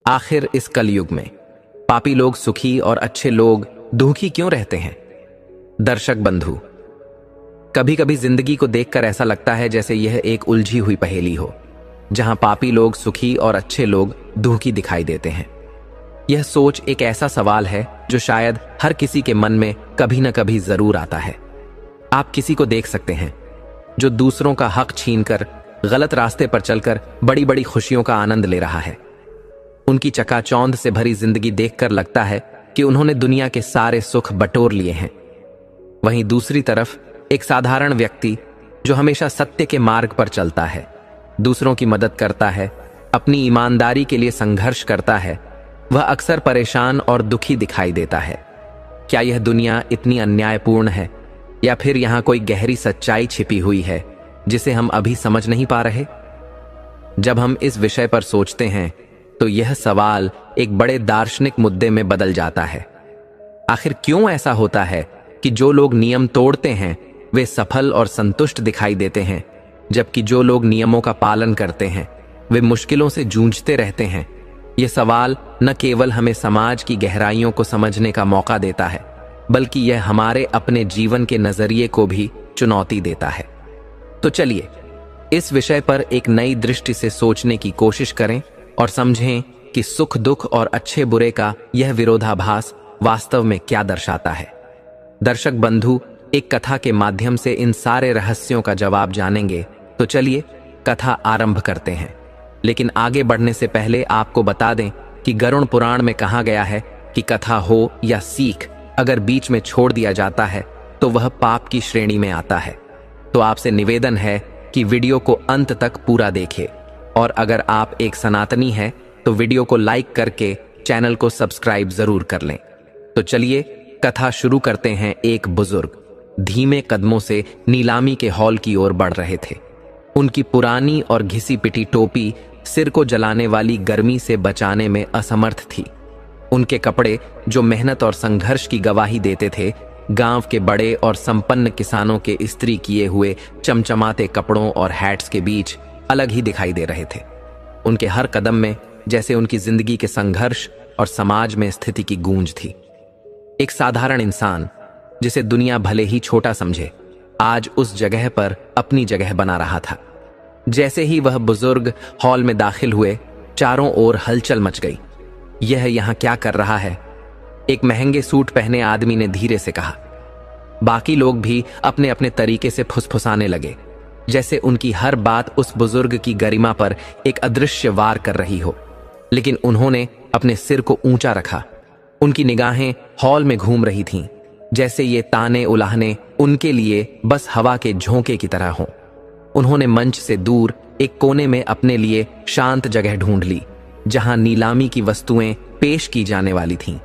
आखिर इस कलयुग में पापी लोग सुखी और अच्छे लोग दुखी क्यों रहते हैं? दर्शक बंधु, कभी कभी जिंदगी को देखकर ऐसा लगता है जैसे यह एक उलझी हुई पहेली हो, जहां पापी लोग सुखी और अच्छे लोग दुखी दिखाई देते हैं। यह सोच एक ऐसा सवाल है जो शायद हर किसी के मन में कभी न कभी जरूर आता है। आप किसी को देख सकते हैं जो दूसरों का हक छीनकर गलत रास्ते पर चलकर बड़ी बड़ी खुशियों का आनंद ले रहा है। उनकी चकाचौंध से भरी जिंदगी देखकर लगता है कि उन्होंने दुनिया के सारे सुख बटोर लिए हैं। वहीं दूसरी तरफ एक साधारण व्यक्ति जो हमेशा सत्य के मार्ग पर चलता है, दूसरों की मदद करता है, अपनी ईमानदारी के लिए संघर्ष करता है, वह अक्सर परेशान और दुखी दिखाई देता है। क्या यह दुनिया इतनी अन्यायपूर्ण है या फिर यहां कोई गहरी सच्चाई छिपी हुई है जिसे हम अभी समझ नहीं पा रहे? जब हम इस विषय पर सोचते हैं तो यह सवाल एक बड़े दार्शनिक मुद्दे में बदल जाता है। आखिर क्यों ऐसा होता है कि जो लोग नियम तोड़ते हैं वे सफल और संतुष्ट दिखाई देते हैं, जबकि जो लोग नियमों का पालन करते हैं वे मुश्किलों से जूझते रहते हैं? यह सवाल न केवल हमें समाज की गहराइयों को समझने का मौका देता है, बल्कि यह हमारे अपने जीवन के नजरिए को भी चुनौती देता है। तो चलिए इस विषय पर एक नई दृष्टि से सोचने की कोशिश करें और समझें कि सुख दुख और अच्छे बुरे का यह विरोधाभास वास्तव में क्या दर्शाता है। दर्शक बंधु, एक कथा के माध्यम से इन सारे रहस्यों का जवाब जानेंगे। तो चलिए कथा आरंभ करते हैं। लेकिन आगे बढ़ने से पहले आपको बता दें कि गरुड़ पुराण में कहा गया है कि कथा हो या सीख अगर बीच में छोड़ दिया जाता है तो वह पाप की श्रेणी में आता है। तो आपसे निवेदन है कि वीडियो को अंत तक पूरा देखें, और अगर आप एक सनातनी हैं तो वीडियो को लाइक करके चैनल को सब्सक्राइब जरूर कर लें। तो चलिए कथा शुरू करते हैं। एक बुजुर्ग धीमे कदमों से नीलामी के हॉल की ओर बढ़ रहे थे। उनकी पुरानी और घिसी पिटी टोपी सिर को जलाने वाली गर्मी से बचाने में असमर्थ थी। उनके कपड़े जो मेहनत और संघर्ष की गवाही देते थे, गांव के बड़े और संपन्न किसानों के इस्त्री किए हुए चमचमाते कपड़ों और हैट्स के बीच अलग ही दिखाई दे रहे थे। उनके हर कदम में जैसे उनकी जिंदगी के संघर्ष और समाज में स्थिति की गूंज थी। एक साधारण इंसान जिसे दुनिया भले ही छोटा समझे, आज उस जगह पर अपनी जगह बना रहा था। जैसे ही वह बुजुर्ग हॉल में दाखिल हुए, चारों ओर हलचल मच गई। यह यहां क्या कर रहा है? एक महंगे सूट पहने आदमी ने धीरे से कहा। बाकी लोग भी अपने अपने तरीके से फुसफुसाने लगे, जैसे उनकी हर बात उस बुजुर्ग की गरिमा पर एक अदृश्य वार कर रही हो। लेकिन उन्होंने अपने सिर को ऊंचा रखा। उनकी निगाहें हॉल में घूम रही थीं, जैसे ये ताने उलाहने उनके लिए बस हवा के झोंके की तरह हों। उन्होंने मंच से दूर एक कोने में अपने लिए शांत जगह ढूंढ ली, जहां नीलामी की वस्तुएं पेश की जाने वाली थीं।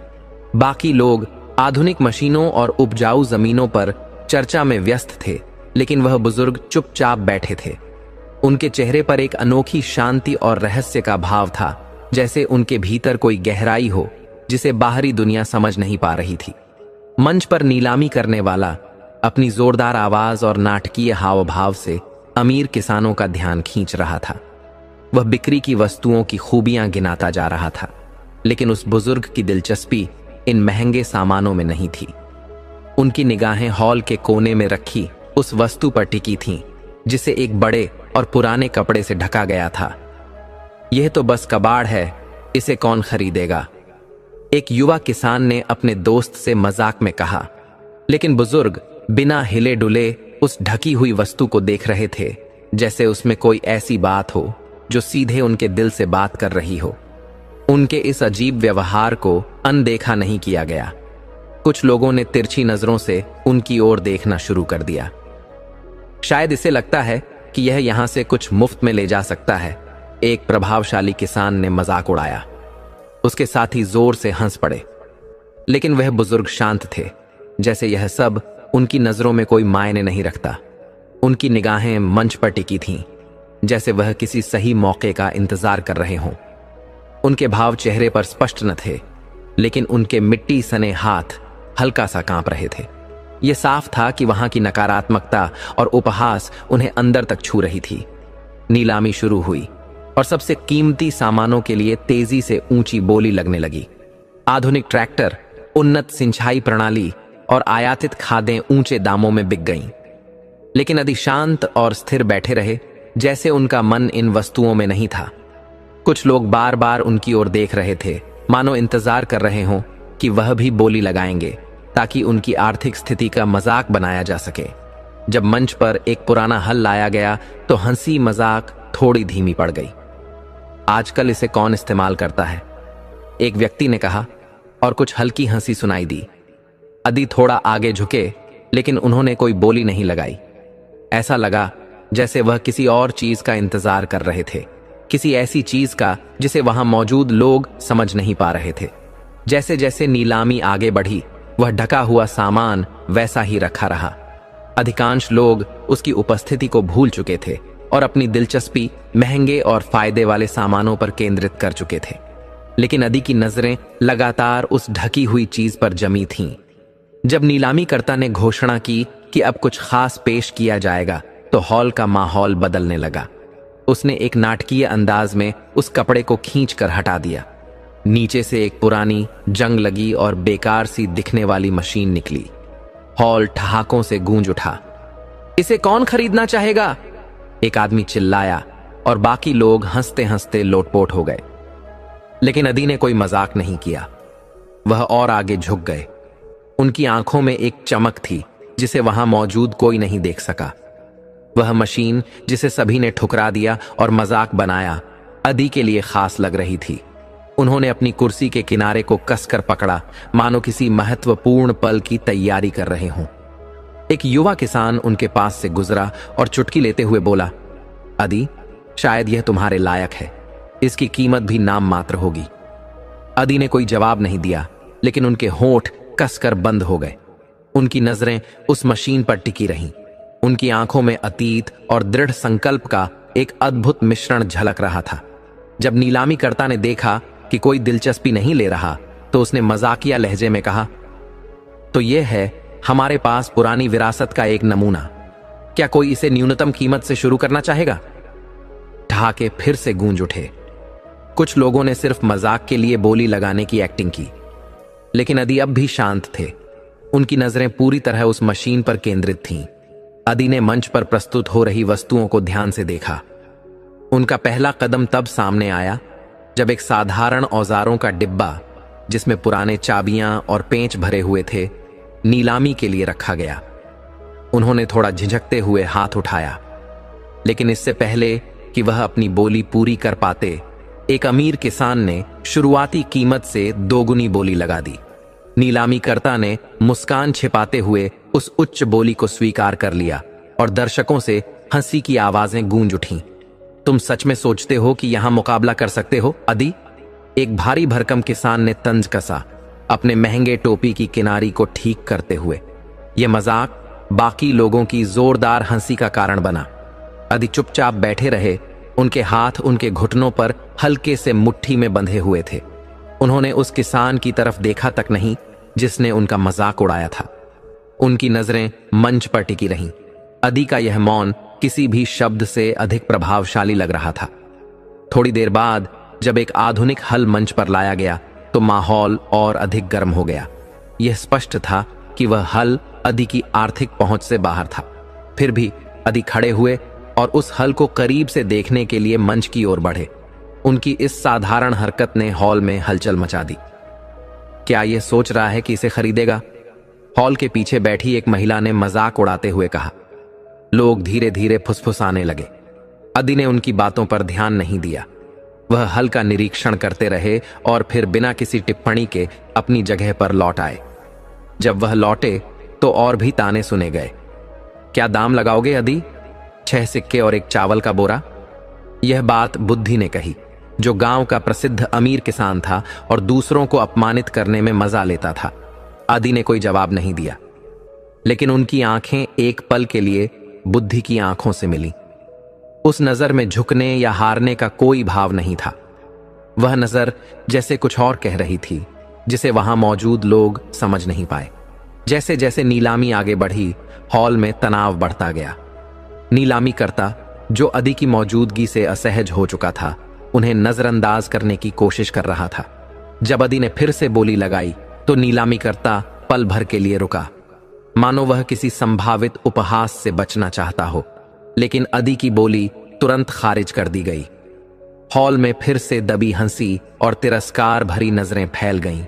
बाकी लोग आधुनिक मशीनों और उपजाऊ जमीनों पर चर्चा में व्यस्त थे, लेकिन वह बुजुर्ग चुपचाप बैठे थे। उनके चेहरे पर एक अनोखी शांति और रहस्य का भाव था, जैसे उनके भीतर कोई गहराई हो जिसे बाहरी दुनिया समझ नहीं पा रही थी। मंच पर नीलामी करने वाला अपनी जोरदार आवाज और नाटकीय हाव भाव से अमीर किसानों का ध्यान खींच रहा था। वह बिक्री की वस्तुओं की खूबियां गिनाता जा रहा था, लेकिन उस बुजुर्ग की दिलचस्पी इन महंगे सामानों में नहीं थी। उनकी निगाहें हॉल के कोने में रखी उस वस्तु पर टिकी थीं, जिसे एक बड़े और पुराने कपड़े से ढका गया था। यह तो बस कबाड़ है, इसे कौन खरीदेगा? एक युवा किसान ने अपने दोस्त से मजाक में कहा। लेकिन बुजुर्ग बिना हिले डुले उस ढकी हुई वस्तु को देख रहे थे, जैसे उसमें कोई ऐसी बात हो जो सीधे उनके दिल से बात कर रही हो। उनके इस अजीब व्यवहार को अनदेखा नहीं किया गया। कुछ लोगों ने तिरछी नजरों से उनकी ओर देखना शुरू कर दिया। शायद इसे लगता है कि यह यहां से कुछ मुफ्त में ले जा सकता है, एक प्रभावशाली किसान ने मजाक उड़ाया। उसके साथी जोर से हंस पड़े, लेकिन वह बुजुर्ग शांत थे, जैसे यह सब उनकी नजरों में कोई मायने नहीं रखता। उनकी निगाहें मंच पर टिकी थीं, जैसे वह किसी सही मौके का इंतजार कर रहे हों। उनके भाव चेहरे पर स्पष्ट न थे, लेकिन उनके मिट्टी सने हाथ हल्का सा कांप रहे थे। यह साफ था कि वहां की नकारात्मकता और उपहास उन्हें अंदर तक छू रही थी। नीलामी शुरू हुई। और सबसे कीमती सामानों के लिए तेजी से ऊंची बोली लगने लगी। आधुनिक ट्रैक्टर, उन्नत सिंचाई प्रणाली और आयातित खादें ऊंचे दामों में बिक गईं। लेकिन अदी शांत और स्थिर बैठे रहे, जैसे उनका मन इन वस्तुओं में नहीं था। कुछ लोग बार बार उनकी ओर देख रहे थे, मानो इंतजार कर रहे हों कि वह भी बोली लगाएंगे, ताकि उनकी आर्थिक स्थिति का मजाक बनाया जा सके। जब मंच पर एक पुराना हल लाया गया तो हंसी मजाक थोड़ी धीमी पड़ गई। आजकल इसे कौन इस्तेमाल करता है, एक व्यक्ति ने कहा, और कुछ हल्की हंसी सुनाई दी। अदी थोड़ा आगे झुके, लेकिन उन्होंने कोई बोली नहीं लगाई। ऐसा लगा जैसे वह किसी और चीज का इंतजार कर रहे थे, किसी ऐसी चीज का जिसे वहां मौजूद लोग समझ नहीं पा रहे थे। जैसे जैसे नीलामी आगे बढ़ी, वह ढका हुआ सामान वैसा ही रखा रहा। अधिकांश लोग उसकी उपस्थिति को भूल चुके थे और अपनी दिलचस्पी महंगे और फायदे वाले सामानों पर केंद्रित कर चुके थे। लेकिन अदी की नजरें लगातार उस ढकी हुई चीज पर जमी थीं। जब नीलामीकर्ता ने घोषणा की कि अब कुछ खास पेश किया जाएगा, तो हॉल का माहौल बदलने लगा। उसने एक नाटकीय अंदाज में उस कपड़े को खींचकर हटा दिया। नीचे से एक पुरानी, जंग लगी और बेकार सी दिखने वाली मशीन निकली। हॉल ठहाकों से गूंज उठा। इसे कौन खरीदना चाहेगा? एक आदमी चिल्लाया और बाकी लोग हंसते हंसते लोटपोट हो गए। लेकिन अदी ने कोई मजाक नहीं किया। वह और आगे झुक गए। उनकी आंखों में एक चमक थी जिसे वहां मौजूद कोई नहीं देख सका। वह मशीन जिसे सभी ने ठुकरा दिया और मजाक बनाया, अदी के लिए खास लग रही थी। उन्होंने अपनी कुर्सी के किनारे को कसकर पकड़ा, मानो किसी महत्वपूर्ण पल की तैयारी कर रहे हों। एक युवा किसान उनके पास से गुजरा और चुटकी लेते हुए बोला, अदी, शायद यह तुम्हारे लायक है। इसकी कीमत भी नाम मात्र होगी। अदी ने कोई जवाब नहीं दिया, लेकिन उनके होंठ कसकर बंद हो गए। उनकी नजरें उस मशीन पर टिकी रहीं। उनकी आंखों में अतीत और दृढ़ संकल्प का एक अद्भुत मिश्रण झलक रहा था। जब नीलामीकर्ता ने देखा कि कोई दिलचस्पी नहीं ले रहा, तो उसने मजाकिया लहजे में कहा, तो यह है हमारे पास पुरानी विरासत का एक नमूना। क्या कोई इसे न्यूनतम कीमत से शुरू करना चाहेगा? ठहाके फिर से गूंज उठे। कुछ लोगों ने सिर्फ मजाक के लिए बोली लगाने की एक्टिंग की, लेकिन अदी अब भी शांत थे। उनकी नजरें पूरी तरह उस मशीन पर केंद्रित थीं। अदी ने मंच पर प्रस्तुत हो रही वस्तुओं को ध्यान से देखा। उनका पहला कदम तब सामने आया जब एक साधारण औजारों का डिब्बा, जिसमें पुराने चाबियां और पेंच भरे हुए थे, नीलामी के लिए रखा गया। उन्होंने थोड़ा झिझकते हुए हाथ उठाया, लेकिन इससे पहले कि वह अपनी बोली पूरी कर पाते, एक अमीर किसान ने शुरुआती कीमत से दोगुनी बोली लगा दी। नीलामीकर्ता ने मुस्कान छिपाते हुए उस उच्च बोली को स्वीकार कर लिया और दर्शकों से हंसी की आवाजें गूंज उठीं। तुम सच में सोचते हो कि यहां मुकाबला कर सकते हो, अदी? एक भारी भरकम किसान ने तंज कसा, अपने महंगे टोपी की किनारी को ठीक करते हुए। यह मजाक बाकी लोगों की जोरदार हंसी का कारण बना। अदी चुपचाप बैठे रहे। उनके हाथ उनके घुटनों पर हल्के से मुट्ठी में बंधे हुए थे। उन्होंने उस किसान की तरफ देखा तक नहीं जिसने उनका मजाक उड़ाया था। उनकी नजरें मंच पर टिकी रहीं। अदी का यह मौन किसी भी शब्द से अधिक प्रभावशाली लग रहा था। थोड़ी देर बाद जब एक आधुनिक हल मंच पर लाया गया, तो माहौल और अधिक गर्म हो गया। यह स्पष्ट था कि वह हल अदी की आर्थिक पहुंच से बाहर था। फिर भी अदी खड़े हुए और उस हल को करीब से देखने के लिए मंच की ओर बढ़े। उनकी इस साधारण हरकत ने हॉल में हलचल मचा दी। क्या यह सोच रहा है कि इसे खरीदेगा? हॉल के पीछे बैठी एक महिला ने मजाक उड़ाते हुए कहा। लोग धीरे धीरे फुसफुसाने लगे। अदी ने उनकी बातों पर ध्यान नहीं दिया। वह हल का निरीक्षण करते रहे और फिर बिना किसी टिप्पणी के अपनी जगह पर लौट आए। जब वह लौटे तो और भी ताने सुने गए। क्या दाम लगाओगे अदी? 6 सिक्के और एक चावल का बोरा? यह बात बुद्धि ने कही, जो गांव का प्रसिद्ध अमीर किसान था और दूसरों को अपमानित करने में मजा लेता था। अदी ने कोई जवाब नहीं दिया, लेकिन उनकी आंखें एक पल के लिए बुद्धि की आंखों से मिली। उस नजर में झुकने या हारने का कोई भाव नहीं था। वह नजर जैसे कुछ और कह रही थी, जिसे वहां मौजूद लोग समझ नहीं पाए। जैसे जैसे नीलामी आगे बढ़ी, हॉल में तनाव बढ़ता गया। नीलामीकर्ता, जो अदी की मौजूदगी से असहज हो चुका था, उन्हें नजरअंदाज करने की कोशिश कर रहा था। जब अदी ने फिर से बोली लगाई तो नीलामीकर्ता पल भर के लिए रुका, मानो वह किसी संभावित उपहास से बचना चाहता हो, लेकिन अदी की बोली तुरंत खारिज कर दी गई। हॉल में फिर से दबी हंसी और तिरस्कार भरी नजरें फैल गईं।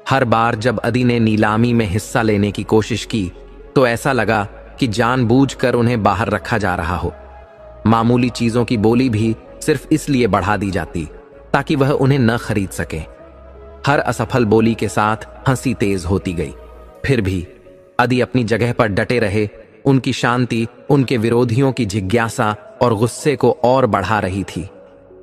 हर बार जब अदी ने नीलामी में हिस्सा लेने की कोशिश की तो ऐसा लगा कि जानबूझकर उन्हें बाहर रखा जा रहा हो। मामूली चीजों की बोली भी सिर्फ इसलिए बढ़ा दी जाती ताकि वह उन्हें न खरीद सके। हर असफल बोली के साथ हंसी तेज होती गई। फिर भी अदी अपनी जगह पर डटे रहे। उनकी शांति उनके विरोधियों की जिज्ञासा और गुस्से को और बढ़ा रही थी।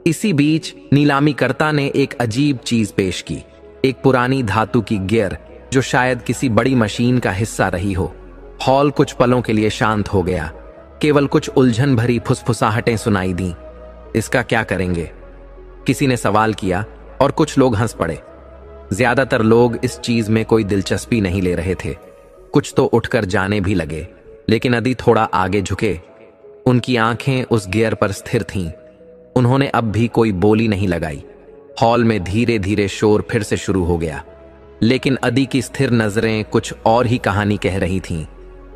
इसी बीच नीलामीकर्ता ने एक अजीब चीज पेश की, एक पुरानी धातु की गियर जो शायद किसी बड़ी मशीन का हिस्सा रही हो। हॉल कुछ पलों के लिए शांत हो गया। केवल कुछ उलझन भरी फुसफुसाहटें सुनाई दीं। इसका क्या करेंगे? किसी ने सवाल किया और कुछ लोग हंस पड़े। ज्यादातर लोग इस चीज में कोई दिलचस्पी नहीं ले रहे थे। कुछ तो उठकर जाने भी लगे, लेकिन अदी थोड़ा आगे झुके। उनकी आंखें उस गियर पर स्थिर थीं। उन्होंने अब भी कोई बोली नहीं लगाई। हॉल में धीरे धीरे शोर फिर से शुरू हो गया, लेकिन अदी की स्थिर नजरें कुछ और ही कहानी कह रही थीं,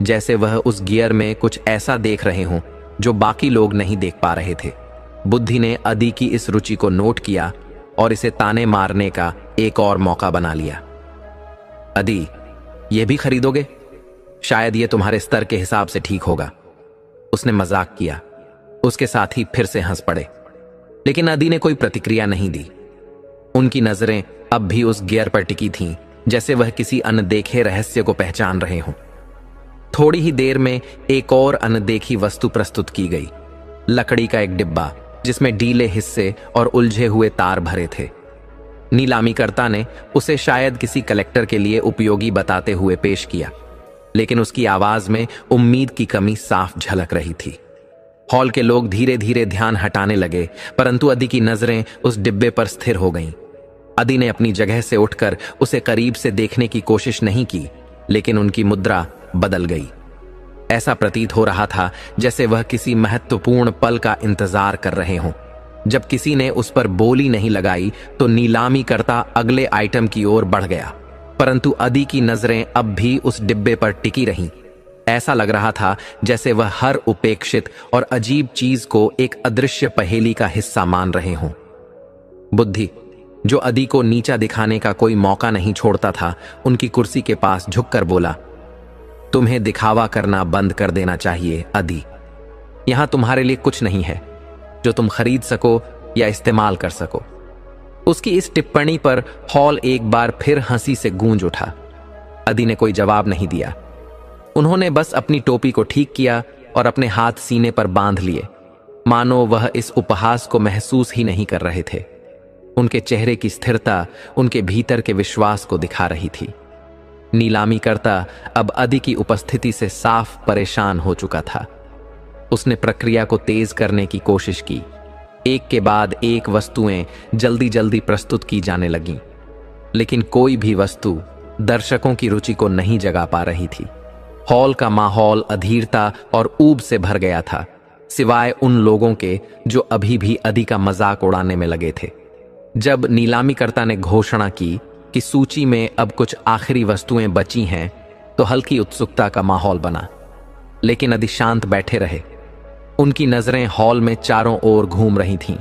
जैसे वह उस गियर में कुछ ऐसा देख रहे हों जो बाकी लोग नहीं देख पा रहे थे। बुद्धि ने अदी की इस रुचि को नोट किया और इसे ताने मारने का एक और मौका बना लिया। अदी, ये भी खरीदोगे? शायद ये तुम्हारे स्तर के हिसाब से ठीक होगा। उसने मजाक किया। उसके साथी फिर से हंस पड़े, लेकिन अदी ने कोई प्रतिक्रिया नहीं दी। उनकी नजरें अब भी उस गियर पर टिकी थीं, जैसे वह किसी अनदेखे रहस्य को पहचान रहे हों। थोड़ी ही देर में एक और अनदेखी वस्तु प्रस्तुत की गई, लकड़ी का एक डिब्बा जिसमें ढीले हिस्से और उलझे हुए तार भरे थे। नीलामीकर्ता ने उसे शायद किसी कलेक्टर के लिए उपयोगी बताते हुए पेश किया, लेकिन उसकी आवाज में उम्मीद की कमी साफ झलक रही थी। हॉल के लोग धीरे धीरे ध्यान हटाने लगे, परंतु अदी की नजरें उस डिब्बे पर स्थिर हो गईं। अदी ने अपनी जगह से उठकर उसे करीब से देखने की कोशिश नहीं की, लेकिन उनकी मुद्रा बदल गई। ऐसा प्रतीत हो रहा था जैसे वह किसी महत्वपूर्ण पल का इंतजार कर रहे हों। जब किसी ने उस पर बोली नहीं लगाई तो नीलामीकर्ता अगले आइटम की ओर बढ़ गया, परंतु अदी की नजरें अब भी उस डिब्बे पर टिकी रहीं। ऐसा लग रहा था जैसे वह हर उपेक्षित और अजीब चीज को एक अदृश्य पहेली का हिस्सा मान रहे हों। बुद्धि, जो अदी को नीचा दिखाने का कोई मौका नहीं छोड़ता था, उनकी कुर्सी के पास झुककर बोला, तुम्हें दिखावा करना बंद कर देना चाहिए अदी। यहां तुम्हारे लिए कुछ नहीं है जो तुम खरीद सको या इस्तेमाल कर सको। उसकी इस टिप्पणी पर हॉल एक बार फिर हंसी से गूंज उठा। अदी ने कोई जवाब नहीं दिया। उन्होंने बस अपनी टोपी को ठीक किया और अपने हाथ सीने पर बांध लिए, मानो वह इस उपहास को महसूस ही नहीं कर रहे थे। उनके चेहरे की स्थिरता उनके भीतर के विश्वास को दिखा रही थी। नीलामीकर्ता अब अदी की उपस्थिति से साफ परेशान हो चुका था। उसने प्रक्रिया को तेज करने की कोशिश की। एक के बाद एक वस्तुएं जल्दी जल्दी प्रस्तुत की जाने लगीं, लेकिन कोई भी वस्तु दर्शकों की रुचि को नहीं जगा पा रही थी। हॉल का माहौल अधीरता और ऊब से भर गया था, सिवाय उन लोगों के जो अभी भी अदी का मजाक उड़ाने में लगे थे। जब नीलामीकर्ता ने घोषणा की कि सूची में अब कुछ आखिरी वस्तुएं बची हैं, तो हल्की उत्सुकता का माहौल बना, लेकिन अदी शांत बैठे रहे। उनकी नजरें हॉल में चारों ओर घूम रही थीं,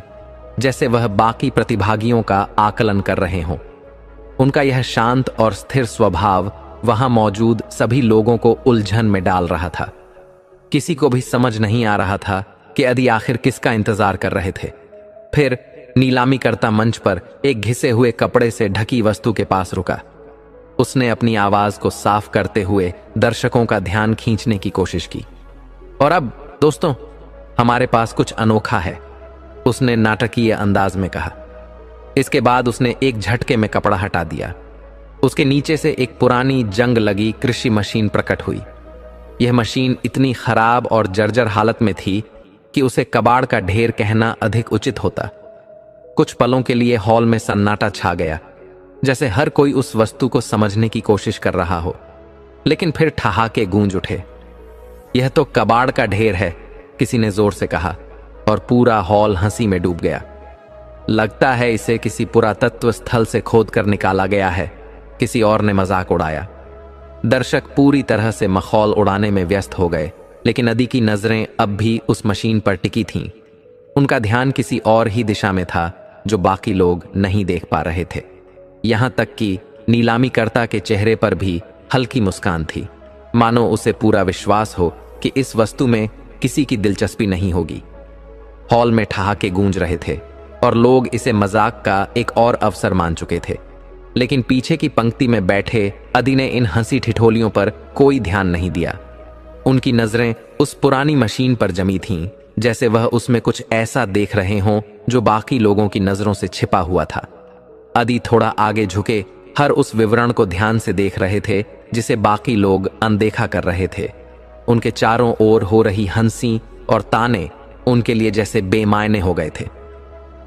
जैसे वह बाकी प्रतिभागियों का आकलन कर रहे हों। उनका यह शांत और स्थिर स्वभाव वहां मौजूद सभी लोगों को उलझन में डाल रहा था। किसी को भी समझ नहीं आ रहा था कि अदी आखिर किसका इंतजार कर रहे थे। फिर नीलामीकर्ता मंच पर एक घिसे हुए कपड़े से ढकी वस्तु के पास रुका। उसने अपनी आवाज को साफ करते हुए दर्शकों का ध्यान खींचने की कोशिश की। और अब दोस्तों, हमारे पास कुछ अनोखा है, उसने नाटकीय अंदाज में कहा। इसके बाद उसने एक झटके में कपड़ा हटा दिया। उसके नीचे से एक पुरानी जंग लगी कृषि मशीन प्रकट हुई। यह मशीन इतनी खराब और जर्जर हालत में थी कि उसे कबाड़ का ढेर कहना अधिक उचित होता। कुछ पलों के लिए हॉल में सन्नाटा छा गया, जैसे हर कोई उस वस्तु को समझने की कोशिश कर रहा हो, लेकिन फिर ठहाके गूंज उठे। यह तो कबाड़ का ढेर है, किसी ने जोर से कहा, और पूरा हॉल हंसी में डूब गया। लगता है इसे किसी पुरातत्व स्थल से खोद कर निकाला गया है, किसी और ने मजाक उड़ाया। दर्शक पूरी तरह से मखौल उड़ाने में व्यस्त हो गए, लेकिन अदी की नजरें अब भी उस मशीन पर टिकी थीं। उनका ध्यान किसी और ही दिशा में था जो बाकी लोग नहीं देख पा रहे थे। यहां तक कि नीलामीकर्ता के चेहरे पर भी हल्की मुस्कान थी, मानो उसे पूरा विश्वास हो कि इस वस्तु में किसी की दिलचस्पी नहीं होगी। हॉल में ठहाके गूंज रहे थे और लोग इसे मजाक का एक और अवसर मान चुके थे, लेकिन पीछे की पंक्ति में बैठे अदी ने इन हंसी ठिठोलियों पर कोई ध्यान नहीं दिया। उनकी नजरें उस पुरानी मशीन पर जमी थीं, जैसे वह उसमें कुछ ऐसा देख रहे हों जो बाकी लोगों की नजरों से छिपा हुआ था। अदी थोड़ा आगे झुके हर उस विवरण को ध्यान से देख रहे थे जिसे बाकी लोग अनदेखा कर रहे थे। उनके चारों ओर हो रही हंसी और ताने उनके लिए जैसे बेमायने हो गए थे।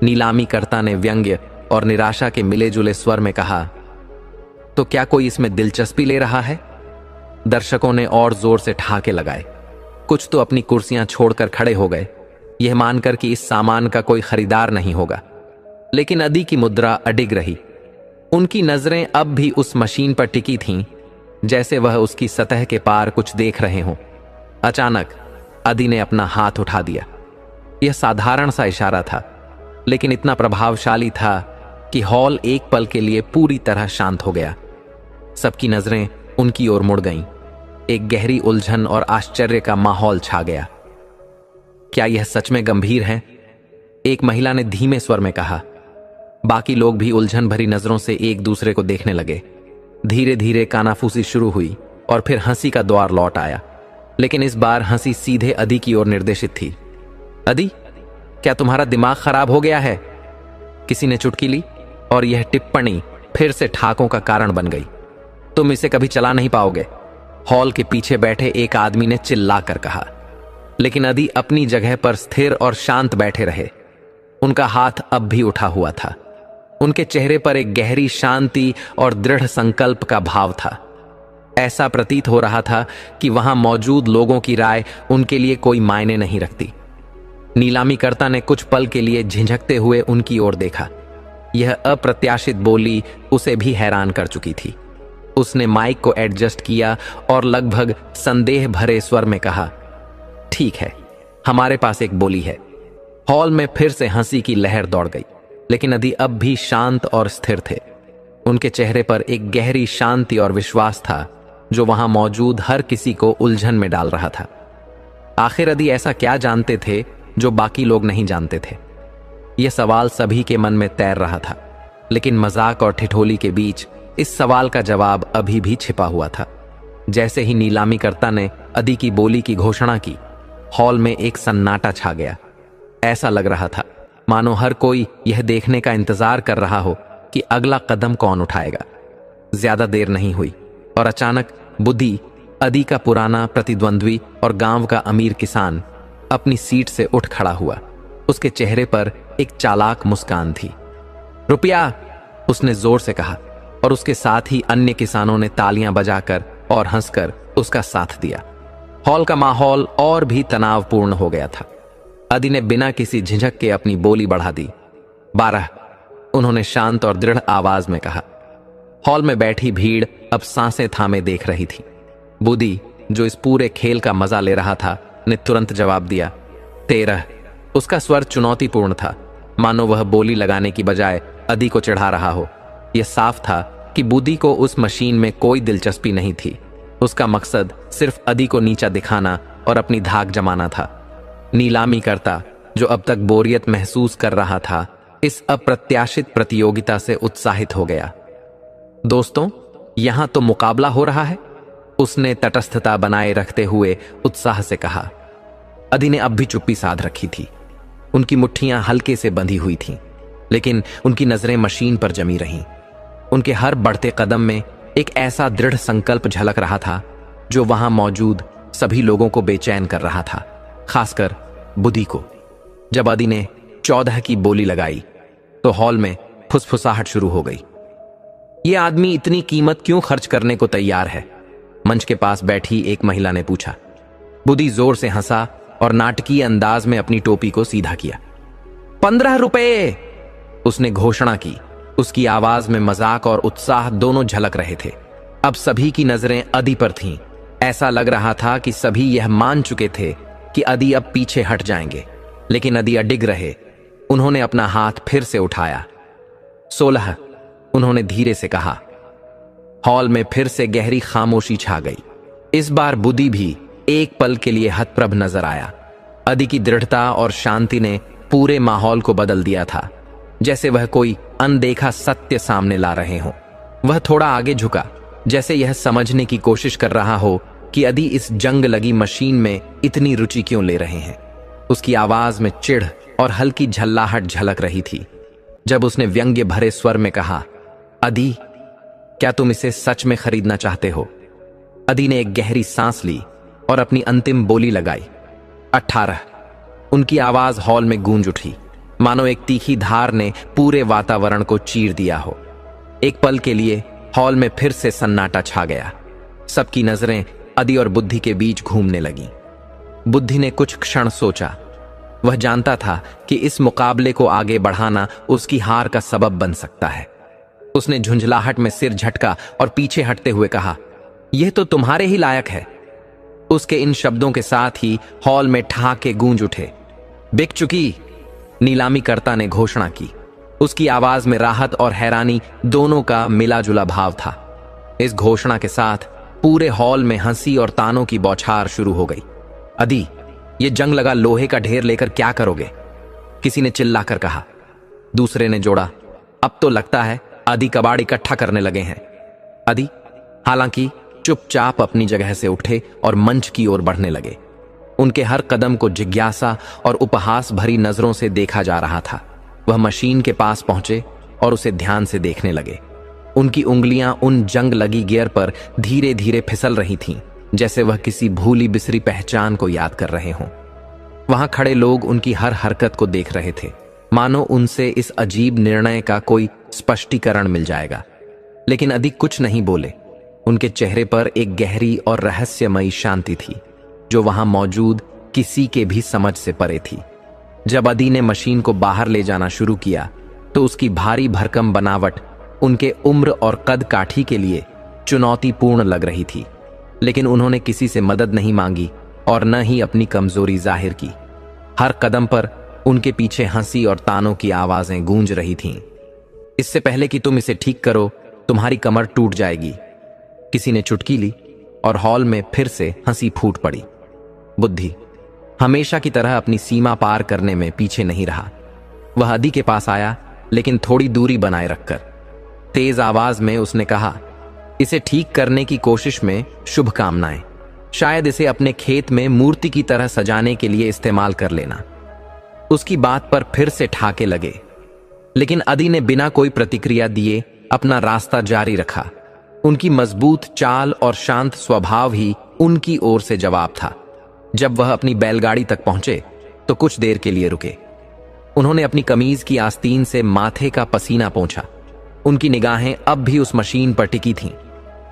नीलामीकर्ता ने व्यंग्य और निराशा के मिले जुले स्वर में कहा, तो क्या कोई इसमें दिलचस्पी ले रहा है? दर्शकों ने और जोर से ठहाके लगाए। कुछ तो अपनी कुर्सियां छोड़कर खड़े हो गए, यह मानकर कि इस सामान का कोई खरीदार नहीं होगा। लेकिन अदी की मुद्रा अडिग रही। उनकी नजरें अब भी उस मशीन पर टिकी थीं, जैसे वह उसकी सतह के पार कुछ देख रहे हों। अचानक अदी ने अपना हाथ उठा दिया। यह साधारण सा इशारा था, लेकिन इतना प्रभावशाली था कि हॉल एक पल के लिए पूरी तरह शांत हो गया। सबकी नजरें उनकी ओर मुड़ गईं। एक गहरी उलझन और आश्चर्य का माहौल छा गया। क्या यह सच में गंभीर है? एक महिला ने धीमे स्वर में कहा। बाकी लोग भी उलझन भरी नजरों से एक दूसरे को देखने लगे। धीरे धीरे कानाफूसी शुरू हुई और फिर हंसी का द्वार लौट आया, लेकिन इस बार हंसी सीधे अदी की ओर निर्देशित थी। अदी, क्या तुम्हारा दिमाग खराब हो गया है? किसी ने चुटकी ली और यह टिप्पणी फिर से ठाकों का कारण बन गई। तुम इसे कभी चला नहीं पाओगे, हॉल के पीछे बैठे एक आदमी ने चिल्लाकर कहा। लेकिन अदी अपनी जगह पर स्थिर और शांत बैठे रहे। उनका हाथ अब भी उठा हुआ था। उनके चेहरे पर एक गहरी शांति और दृढ़ संकल्प का भाव था। ऐसा प्रतीत हो रहा था कि वहां मौजूद लोगों की राय उनके लिए कोई मायने नहीं रखती। नीलामीकर्ता ने कुछ पल के लिए झिझकते हुए उनकी ओर देखा। यह अप्रत्याशित बोली उसे भी हैरान कर चुकी थी। उसने माइक को एडजस्ट किया और लगभग संदेह भरे स्वर में कहा, ठीक है, हमारे पास एक बोली है। हॉल में फिर से हंसी की लहर दौड़ गई, लेकिन अदी अब भी शांत और स्थिर थे। उनके चेहरे पर एक गहरी शांति और विश्वास था जो वहां मौजूद हर किसी को उलझन में डाल रहा था। आखिर अदी ऐसा क्या जानते थे जो बाकी लोग नहीं जानते थे? यह सवाल सभी के मन में तैर रहा था, लेकिन मजाक और ठिठोली के बीच इस सवाल का जवाब अभी भी छिपा हुआ था। जैसे ही नीलामीकर्ता ने अदी की बोली की घोषणा की, हॉल में एक सन्नाटा छा गया। ऐसा लग रहा था मानो हर कोई यह देखने का इंतजार कर रहा हो कि अगला कदम कौन उठाएगा। ज्यादा देर नहीं हुई और अचानक बुद्धि, अदी का पुराना प्रतिद्वंद्वी और गांव का अमीर किसान, अपनी सीट से उठ खड़ा हुआ। उसके चेहरे पर एक चालाक मुस्कान थी। रुपया, उसने जोर से कहा, और उसके साथ ही अन्य किसानों ने तालियां बजाकर और हंसकर उसका साथ दिया। हॉल का माहौल और भी तनावपूर्ण हो गया था। अदी ने बिना किसी झिझक के अपनी बोली बढ़ा दी। 12, उन्होंने शांत और दृढ़ आवाज में कहा। हॉल में बैठी भीड़ अब सांसें थामे देख रही थी। बुद्धि, जो इस पूरे खेल का मजा ले रहा था, ने तुरंत जवाब दिया। 13। उसका स्वर चुनौतीपूर्ण था, मानो वह बोली लगाने की बजाय अदी को चिढ़ा रहा हो। यह साफ था कि बुद्धि को उस मशीन में कोई दिलचस्पी नहीं थी। उसका मकसद सिर्फ अदी को नीचा दिखाना और अपनी धाक जमाना था। नीलामीकर्ता, जो अब तक बोरियत महसूस कर रहा था, इस अप्रत्याशित प्रतियोगिता से उत्साहित हो गया। दोस्तों, यहां तो मुकाबला हो रहा है, उसने तटस्थता बनाए रखते हुए उत्साह से कहा। अदी ने अब भी चुप्पी साध रखी थी। उनकी मुट्ठियां हल्के से बंधी हुई थीं, लेकिन उनकी नजरें मशीन पर जमी रहीं। उनके हर बढ़ते कदम में एक ऐसा दृढ़ संकल्प झलक रहा था जो वहां मौजूद सभी लोगों को बेचैन कर रहा था, खासकर बुद्धि को। जब अदी ने 14 की बोली लगाई तो हॉल में फुसफुसाहट शुरू हो गई। यह आदमी इतनी कीमत क्यों खर्च करने को तैयार है? मंच के पास बैठी एक महिला ने पूछा। बुद्धि जोर से हंसा और नाटकीय अंदाज में अपनी टोपी को सीधा किया। 15 रुपए, उसने घोषणा की। उसकी आवाज में मजाक और उत्साह दोनों झलक रहे थे। अब सभी की नजरें अदी पर थीं। ऐसा लग रहा था कि सभी यह मान चुके थे कि अदी अब पीछे हट जाएंगे, लेकिन अदी अडिग रहे। उन्होंने अपना हाथ फिर से उठाया। 16, उन्होंने धीरे से कहा। हॉल में फिर से गहरी खामोशी छा गई। इस बार बुद्धि भी एक पल के लिए हतप्रभ नजर आया। अदी की दृढ़ता और शांति ने पूरे माहौल को बदल दिया था, जैसे वह कोई अनदेखा सत्य सामने ला रहे हों। वह थोड़ा आगे झुका, जैसे यह समझने की कोशिश कर रहा हो कि अदी इस जंग लगी मशीन में इतनी रुचि क्यों ले रहे हैं। उसकी आवाज में चिढ़ और हल्की झल्लाहट झलक रही थी जब उसने व्यंग्य भरे स्वर में कहा, अदी, क्या तुम इसे सच में खरीदना चाहते हो? अदी ने एक गहरी सांस ली और अपनी अंतिम बोली लगाई। 18। उनकी आवाज हॉल में गूंज उठी, मानो एक तीखी धार ने पूरे वातावरण को चीर दिया हो। एक पल के लिए हॉल में फिर से सन्नाटा छा गया। सबकी नजरें अदी और बुद्धि के बीच घूमने लगीं। बुद्धि ने कुछ क्षण सोचा। वह जानता था कि इस मुकाबले को आगे बढ़ाना उसकी हार का सबब बन सकता है। उसने झुंझलाहट में सिर झटका और पीछे हटते हुए कहा, यह तो तुम्हारे ही लायक है। उसके इन शब्दों के साथ ही हॉल में ठहाके गूंज उठे। बिक चुकी, नीलामीकर्ता ने घोषणा की। उसकी आवाज में राहत और हैरानी दोनों का मिला जुला भाव था। इस घोषणा के साथ पूरे हॉल में हंसी और तानों की बौछार शुरू हो गई। अदी, ये जंग लगा लोहे का ढेर लेकर क्या करोगे? किसी ने चिल्लाकर कहा। दूसरे ने जोड़ा, अब तो लगता है अदी कबाड़ इकट्ठा करने लगे हैं। अदी हालांकि चुपचाप अपनी जगह से उठे और मंच की ओर बढ़ने लगे। उनके हर कदम को जिज्ञासा और उपहास भरी नजरों से देखा जा रहा था। वह मशीन के पास पहुंचे और उसे ध्यान से देखने लगे। उनकी उंगलियां उन जंग लगी गियर पर धीरे धीरे फिसल रही थीं, जैसे वह किसी भूली बिसरी पहचान को याद कर रहे हों। वहां खड़े लोग उनकी हर हरकत को देख रहे थे, मानो उनसे इस अजीब निर्णय का कोई स्पष्टीकरण मिल जाएगा। लेकिन अदी कुछ नहीं बोले। उनके चेहरे पर एक गहरी और रहस्यमयी शांति थी, जो वहां मौजूद किसी के भी समझ से परे थी। जब अदी ने मशीन को बाहर ले जाना शुरू किया, तो उसकी भारी भरकम बनावट उनके उम्र और कद काठी के लिए चुनौतीपूर्ण लग रही थी। लेकिन उन्होंने किसी से मदद नहीं मांगी और न ही अपनी कमजोरी जाहिर की। हर कदम पर उनके पीछे हंसी और तानों की आवाजें गूंज रही थीं। इससे पहले कि तुम इसे ठीक करो, तुम्हारी कमर टूट जाएगी। किसी ने चुटकी ली और हॉल में फिर से हंसी फूट पड़ी। बुद्धि हमेशा की तरह अपनी सीमा पार करने में पीछे नहीं रहा। वह अदी के पास आया, लेकिन थोड़ी दूरी बनाए रखकर। तेज आवाज में उसने कहा, इसे ठीक करने की कोशिश में शुभकामनाएं। शायद इसे अपने खेत में मूर्ति की तरह सजाने के लिए इस्तेमाल कर लेना। उसकी बात पर फिर से ठाके लगे, लेकिन अदी ने बिना कोई प्रतिक्रिया दिए अपना रास्ता जारी रखा। उनकी मजबूत चाल और शांत स्वभाव ही उनकी ओर से जवाब था। जब वह अपनी बैलगाड़ी तक पहुंचे तो कुछ देर के लिए रुके। उन्होंने अपनी कमीज की आस्तीन से माथे का पसीना पोंछा। उनकी निगाहें अब भी उस मशीन पर टिकी थीं।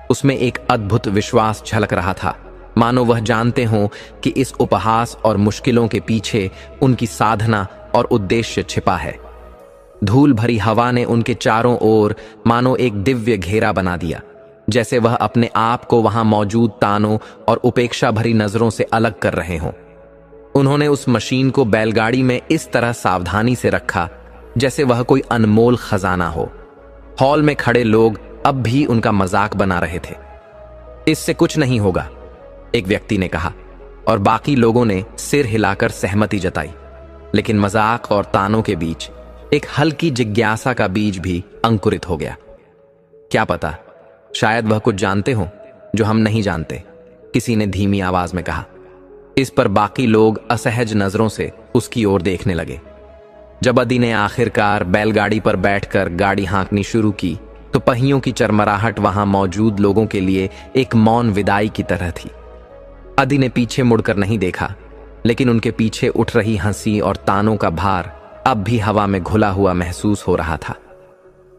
उसमें एक अद्भुत विश्वास झलक रहा था, मानो वह जानते हों कि इस उपहास और मुश्किलों के पीछे उनकी साधना और उद्देश्य छिपा है। धूल भरी हवा ने उनके चारों ओर मानो एक दिव्य घेरा बना दिया, जैसे वह अपने आप को वहां मौजूद तानों और उपेक्षा भरी नजरों से अलग कर रहे हों। उन्होंने उस मशीन को बैलगाड़ी में इस तरह सावधानी से रखा जैसे वह कोई अनमोल खजाना हो। हॉल में खड़े लोग अब भी उनका मजाक बना रहे थे। इससे कुछ नहीं होगा, एक व्यक्ति ने कहा, और बाकी लोगों ने सिर हिलाकर सहमति जताई। लेकिन मजाक और तानों के बीच एक हल्की जिज्ञासा का बीज भी अंकुरित हो गया। क्या पता, शायद वह कुछ जानते हो जो हम नहीं जानते, किसी ने धीमी आवाज में कहा। इस पर बाकी लोग असहज नजरों से उसकी ओर देखने लगे। जब अदी ने आखिरकार बैलगाड़ी पर बैठकर गाड़ी हाँकनी शुरू की, तो पहियों की चरमराहट वहां मौजूद लोगों के लिए एक मौन विदाई की तरह थी। अदी ने पीछे मुड़कर नहीं देखा, लेकिन उनके पीछे उठ रही हंसी और तानों का भार अब भी हवा में घुला हुआ महसूस हो रहा था।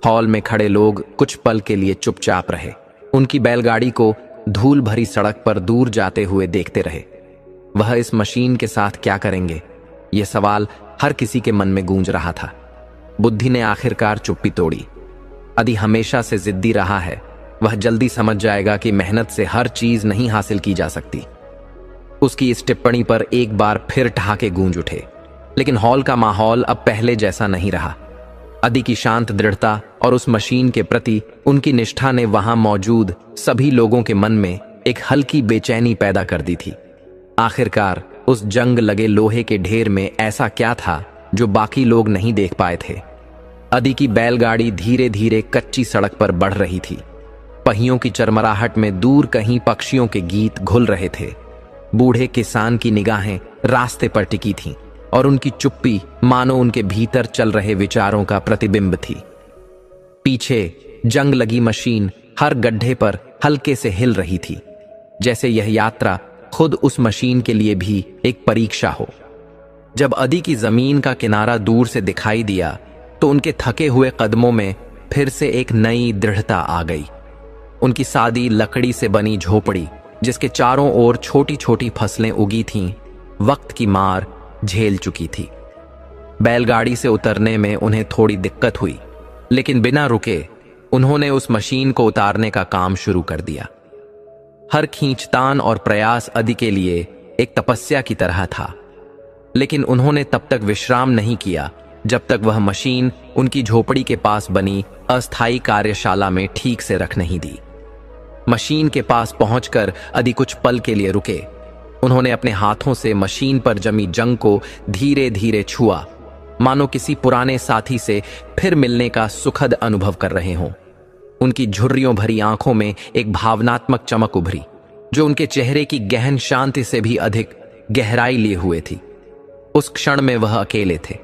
हॉल में खड़े लोग कुछ पल के लिए चुपचाप रहे। उनकी बैलगाड़ी को धूल भरी सड़क पर दूर जाते हुए देखते रहे। वह इस मशीन के साथ क्या करेंगे, यह सवाल हर किसी के मन में गूंज रहा था। बुद्धि ने आखिरकार चुप्पी तोड़ी। अदी हमेशा से जिद्दी रहा है, वह जल्दी समझ जाएगा कि मेहनत से हर चीज नहीं हासिल की जा सकती। उसकी इस टिप्पणी पर एक बार फिर ठहाके गूंज उठे, लेकिन हॉल का माहौल अब पहले जैसा नहीं रहा। अदी की शांत दृढ़ता और उस मशीन के प्रति उनकी निष्ठा ने वहां मौजूद सभी लोगों के मन में एक हल्की बेचैनी पैदा कर दी थी। आखिरकार उस जंग लगे लोहे के ढेर में ऐसा क्या था जो बाकी लोग नहीं देख पाए थे। अदी की बैलगाड़ी धीरे धीरे कच्ची सड़क पर बढ़ रही थी। पहियों की चरमराहट में दूर कहीं पक्षियों के गीत घुल रहे थे। बूढ़े किसान की निगाहें रास्ते पर टिकी थीं और उनकी चुप्पी मानो उनके भीतर चल रहे विचारों का प्रतिबिंब थी। पीछे जंग लगी मशीन हर गड्ढे पर हल्के से हिल रही थी, जैसे यह यात्रा खुद उस मशीन के लिए भी एक परीक्षा हो। जब अदी की जमीन का किनारा दूर से दिखाई दिया तो उनके थके हुए कदमों में फिर से एक नई दृढ़ता आ गई। उनकी सादी लकड़ी से बनी झोपड़ी, जिसके चारों ओर छोटी छोटी फसलें उगी थीं, वक्त की मार झेल चुकी थी। बैलगाड़ी से उतरने में उन्हें थोड़ी दिक्कत हुई, लेकिन बिना रुके उन्होंने उस मशीन को उतारने का काम शुरू कर दिया। हर खींचतान और प्रयास अदी के लिए एक तपस्या की तरह था, लेकिन उन्होंने तब तक विश्राम नहीं किया जब तक वह मशीन उनकी झोपड़ी के पास बनी अस्थायी कार्यशाला में ठीक से रख नहीं दी। मशीन के पास पहुंचकर अदी कुछ पल के लिए रुके। उन्होंने अपने हाथों से मशीन पर जमी जंग को धीरे धीरे छुआ, मानो किसी पुराने साथी से फिर मिलने का सुखद अनुभव कर रहे हों। उनकी झुर्रियों भरी आंखों में एक भावनात्मक चमक उभरी, जो उनके चेहरे की गहन शांति से भी अधिक गहराई लिए हुए थी। उस क्षण में वह अकेले थे।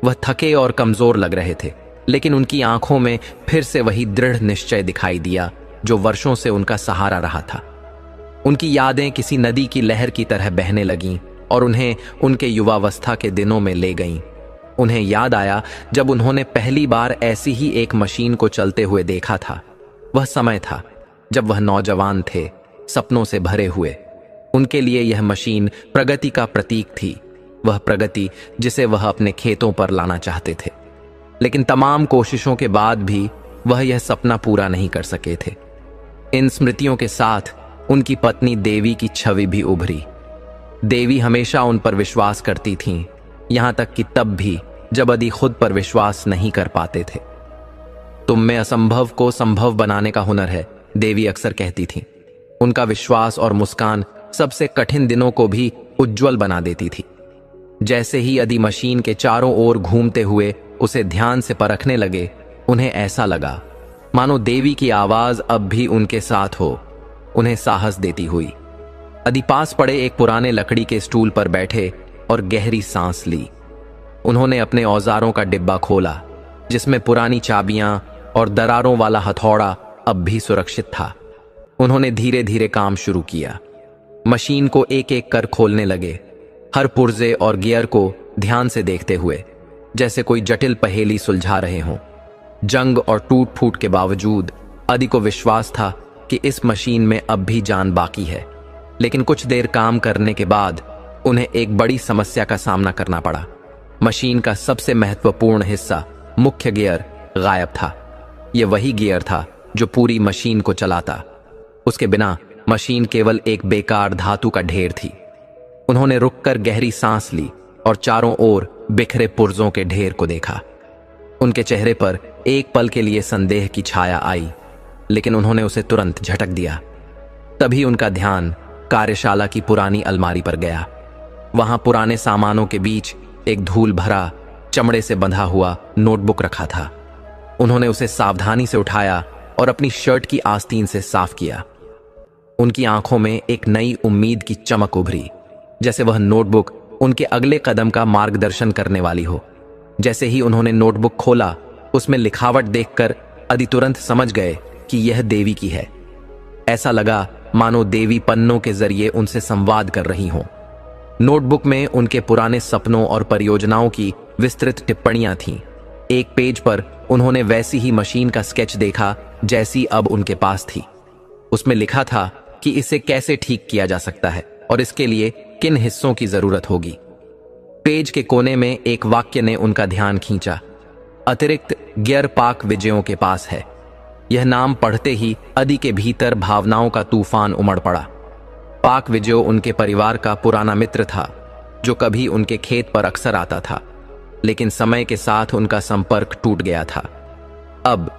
वह थके और कमजोर लग रहे थे, लेकिन उनकी आंखों में फिर से वही दृढ़ निश्चय दिखाई दिया जो वर्षों से उनका सहारा रहा था। उनकी यादें किसी नदी की लहर की तरह बहने लगीं और उन्हें उनके युवावस्था के दिनों में ले गईं। उन्हें याद आया जब उन्होंने पहली बार ऐसी ही एक मशीन को चलते हुए देखा था। वह समय था जब वह नौजवान थे, सपनों से भरे हुए। उनके लिए यह मशीन प्रगति का प्रतीक थी, वह प्रगति जिसे वह अपने खेतों पर लाना चाहते थे। लेकिन तमाम कोशिशों के बाद भी वह यह सपना पूरा नहीं कर सके थे। इन स्मृतियों के साथ उनकी पत्नी देवी की छवि भी उभरी। देवी हमेशा उन पर विश्वास करती थीं, यहां तक कि तब भी जब अदी खुद पर विश्वास नहीं कर पाते थे। तुम में असंभव को संभव बनाने का हुनर है, देवी अक्सर कहती थीं। उनका विश्वास और मुस्कान सबसे कठिन दिनों को भी उज्जवल बना देती थी। जैसे ही अदी मशीन के चारों ओर घूमते हुए उसे ध्यान से परखने लगे, उन्हें ऐसा लगा मानो देवी की आवाज अब भी उनके साथ हो, उन्हें साहस देती हुई। अदी पास पड़े एक पुराने लकड़ी के स्टूल पर बैठे और गहरी सांस ली। उन्होंने अपने औजारों का डिब्बा खोला, जिसमें पुरानी चाबियां और दरारों वाला हथौड़ा अब भी सुरक्षित था। उन्होंने धीरे धीरे काम शुरू किया। मशीन को एक एक कर खोलने लगे, हर पुर्जे और गियर को ध्यान से देखते हुए, जैसे कोई जटिल पहेली सुलझा रहे हों। जंग और टूट फूट के बावजूद अदी को विश्वास था कि इस मशीन में अब भी जान बाकी है। लेकिन कुछ देर काम करने के बाद उन्हें एक बड़ी समस्या का सामना करना पड़ा। मशीन का सबसे महत्वपूर्ण हिस्सा, मुख्य गियर, गायब था। यह वही गियर था जो पूरी मशीन को चलाता। उसके बिना मशीन केवल एक बेकार धातु का ढेर थी। उन्होंने रुककर गहरी सांस ली और चारों ओर बिखरे पुर्जों के ढेर को देखा। उनके चेहरे पर एक पल के लिए संदेह की छाया आई, लेकिन उन्होंने उसे तुरंत झटक दिया। तभी उनका ध्यान कार्यशाला की पुरानी अलमारी पर गया। वहां पुराने सामानों के बीच एक धूल भरा, चमड़े से बंधा हुआ नोटबुक रखा था। उन्होंने उसे सावधानी से उठाया और अपनी शर्ट की आस्तीन से साफ किया। उनकी आंखों में एक नई उम्मीद की चमक उभरी, जैसे वह नोटबुक उनके अगले कदम का मार्गदर्शन करने वाली हो। जैसे ही उन्होंने नोटबुक खोला, उसमें लिखावट देखकर अदी तुरंत समझ गए कि यह देवी की है। ऐसा लगा मानो देवी पन्नों के जरिए उनसे संवाद कर रही हों। नोटबुक में उनके पुराने सपनों और परियोजनाओं की विस्तृत टिप्पणियां थीं। एक पेज पर उन्होंने वैसी ही मशीन का स्केच देखा जैसी अब उनके पास थी। उसमें लिखा था कि इसे कैसे ठीक किया जा सकता है और इसके लिए किन हिस्सों की जरूरत होगी। पेज के कोने में एक वाक्य ने उनका ध्यान खींचा। अतिरिक्त गियर पाक विजयों के पास है। यह नाम पढ़ते ही अदी के भीतर भावनाओं का तूफान उमड़ पड़ा। पाक विजयो उनके परिवार का पुराना मित्र था, जो कभी उनके खेत पर अक्सर आता था, लेकिन समय के साथ उनका संपर्क टूट गया था। अब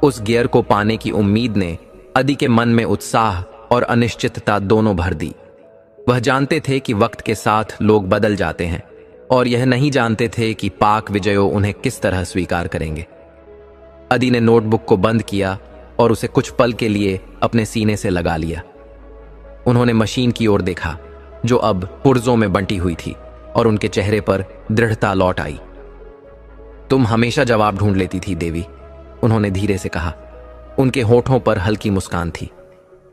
उस गियर को पाने की उम्मीद ने अदी के मन में उत्साह और अनिश्चितता दोनों भर दी। वह जानते थे कि वक्त के साथ लोग बदल जाते हैं, और यह नहीं जानते थे कि पाक विजयो उन्हें किस तरह स्वीकार करेंगे। अदी ने नोटबुक को बंद किया और उसे कुछ पल के लिए अपने सीने से लगा लिया। उन्होंने मशीन की ओर देखा, जो अब पुर्जों में बंटी हुई थी, और उनके चेहरे पर दृढ़ता लौट आई। तुम हमेशा जवाब ढूंढ लेती थी देवी, उन्होंने धीरे से कहा। उनके होठों पर हल्की मुस्कान थी।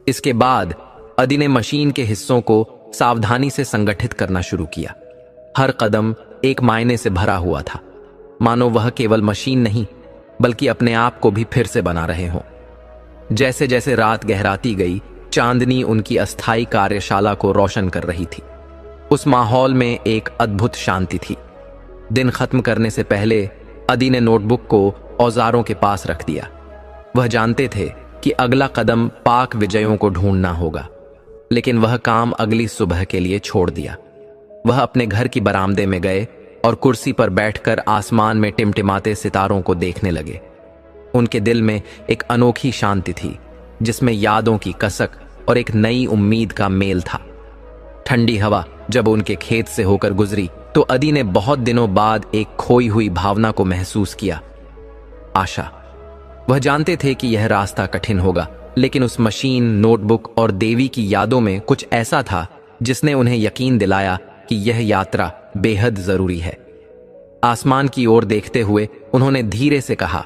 इसके बाद अदी ने मशीन के हिस्सों को सावधानी से संगठित करना शुरू किया। हर कदम एक मायने से भरा हुआ था, मानो वह केवल मशीन नहीं बल्कि अपने आप को भी फिर से बना रहे हों। जैसे जैसे रात गहराती गई, चांदनी उनकी अस्थायी कार्यशाला को रोशन कर रही थी। उस माहौल में एक अद्भुत शांति थी। दिन खत्म करने से पहले अदी ने नोटबुक को औजारों के पास रख दिया। वह जानते थे कि अगला कदम पाक विजयों को ढूंढना होगा, लेकिन वह काम अगली सुबह के लिए छोड़ दिया। वह अपने घर की बरामदे में गए और कुर्सी पर बैठकर आसमान में टिमटिमाते सितारों को देखने लगे। उनके दिल में एक अनोखी शांति थी, जिसमें यादों की कसक और एक नई उम्मीद का मेल था। ठंडी हवा जब उनके खेत से होकर गुजरी, तो अदी ने बहुत दिनों बाद एक खोई हुई भावना को महसूस किया, आशा। वह जानते थे कि यह रास्ता कठिन होगा, लेकिन उस मशीन, नोटबुक और देवी की यादों में कुछ ऐसा था जिसने उन्हें यकीन दिलाया कि यह यात्रा बेहद जरूरी है। आसमान की ओर देखते हुए उन्होंने धीरे से कहा,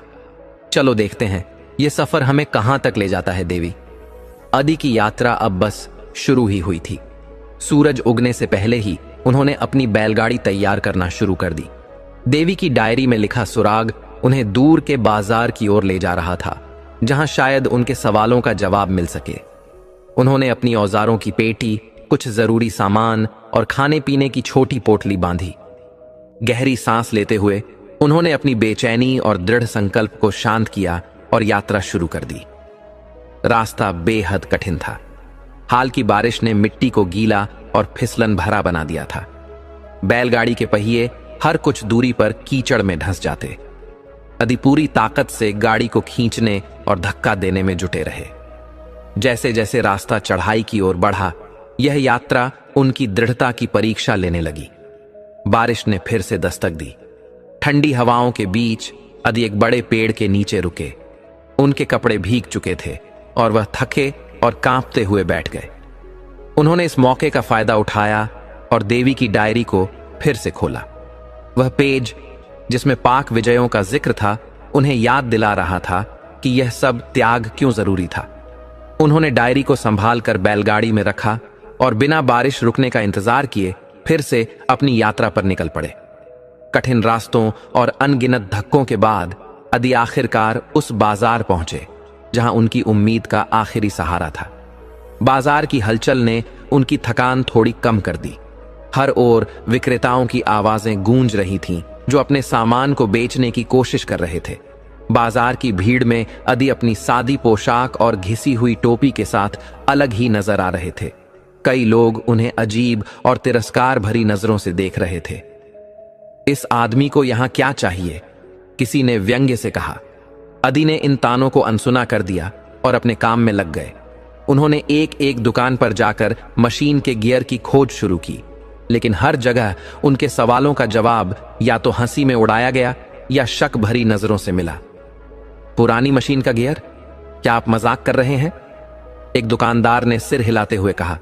चलो देखते हैं यह सफर हमें कहां तक ले जाता है देवी। अदी की यात्रा अब बस शुरू ही हुई थी। सूरज उगने से पहले ही उन्होंने अपनी बैलगाड़ी तैयार करना शुरू कर दी। देवी की डायरी में लिखा सुराग उन्हें दूर के बाजार की ओर ले जा रहा था, जहां शायद उनके सवालों का जवाब मिल सके। उन्होंने अपनी औजारों की पेटी, कुछ जरूरी सामान और खाने पीने की छोटी पोटली बांधी। गहरी सांस लेते हुए उन्होंने अपनी बेचैनी और दृढ़ संकल्प को शांत किया और यात्रा शुरू कर दी। रास्ता बेहद कठिन था। हाल की बारिश ने मिट्टी को गीला और फिसलन भरा बना दिया था। बैलगाड़ी के पहिए हर कुछ दूरी पर कीचड़ में धंस जाते। अदी पूरी ताकत से गाड़ी को खींचने और धक्का देने में जुटे रहे। जैसे जैसे रास्ता चढ़ाई की ओर बढ़ा, यह यात्रा उनकी दृढ़ता की परीक्षा लेने लगी। बारिश ने फिर से दस्तक दी। ठंडी हवाओं के बीच अदी एक बड़े पेड़ के नीचे रुके। उनके कपड़े भीग चुके थे और वह थके और कांपते हुए बैठ गए। उन्होंने इस मौके का फायदा उठाया और देवी की डायरी को फिर से खोला। वह पेज जिसमें पाक विजयों का जिक्र था, उन्हें याद दिला रहा था कि यह सब त्याग क्यों जरूरी था। उन्होंने डायरी को संभाल कर बैलगाड़ी में रखा और बिना बारिश रुकने का इंतजार किए फिर से अपनी यात्रा पर निकल पड़े। कठिन रास्तों और अनगिनत धक्कों के बाद अदी आखिरकार उस बाजार पहुंचे जहां उनकी उम्मीद का आखिरी सहारा था। बाजार की हलचल ने उनकी थकान थोड़ी कम कर दी। हर ओर विक्रेताओं की आवाजें गूंज रही थीं, जो अपने सामान को बेचने की कोशिश कर रहे थे। बाजार की भीड़ में अदी अपनी सादी पोशाक और घिसी हुई टोपी के साथ अलग ही नजर आ रहे थे। कई लोग उन्हें अजीब और तिरस्कार भरी नजरों से देख रहे थे। इस आदमी को यहां क्या चाहिए? किसी ने व्यंग्य से कहा। अदी ने इन तानों को अनसुना कर दिया और अपने काम में लग गए। उन्होंने एक एक दुकान पर जाकर मशीन के गियर की खोज शुरू की, लेकिन हर जगह उनके सवालों का जवाब या तो हंसी में उड़ाया गया या शक भरी नजरों से मिला। पुरानी मशीन का गियर? क्या आप मजाक कर रहे हैं? एक दुकानदार ने सिर हिलाते हुए कहा।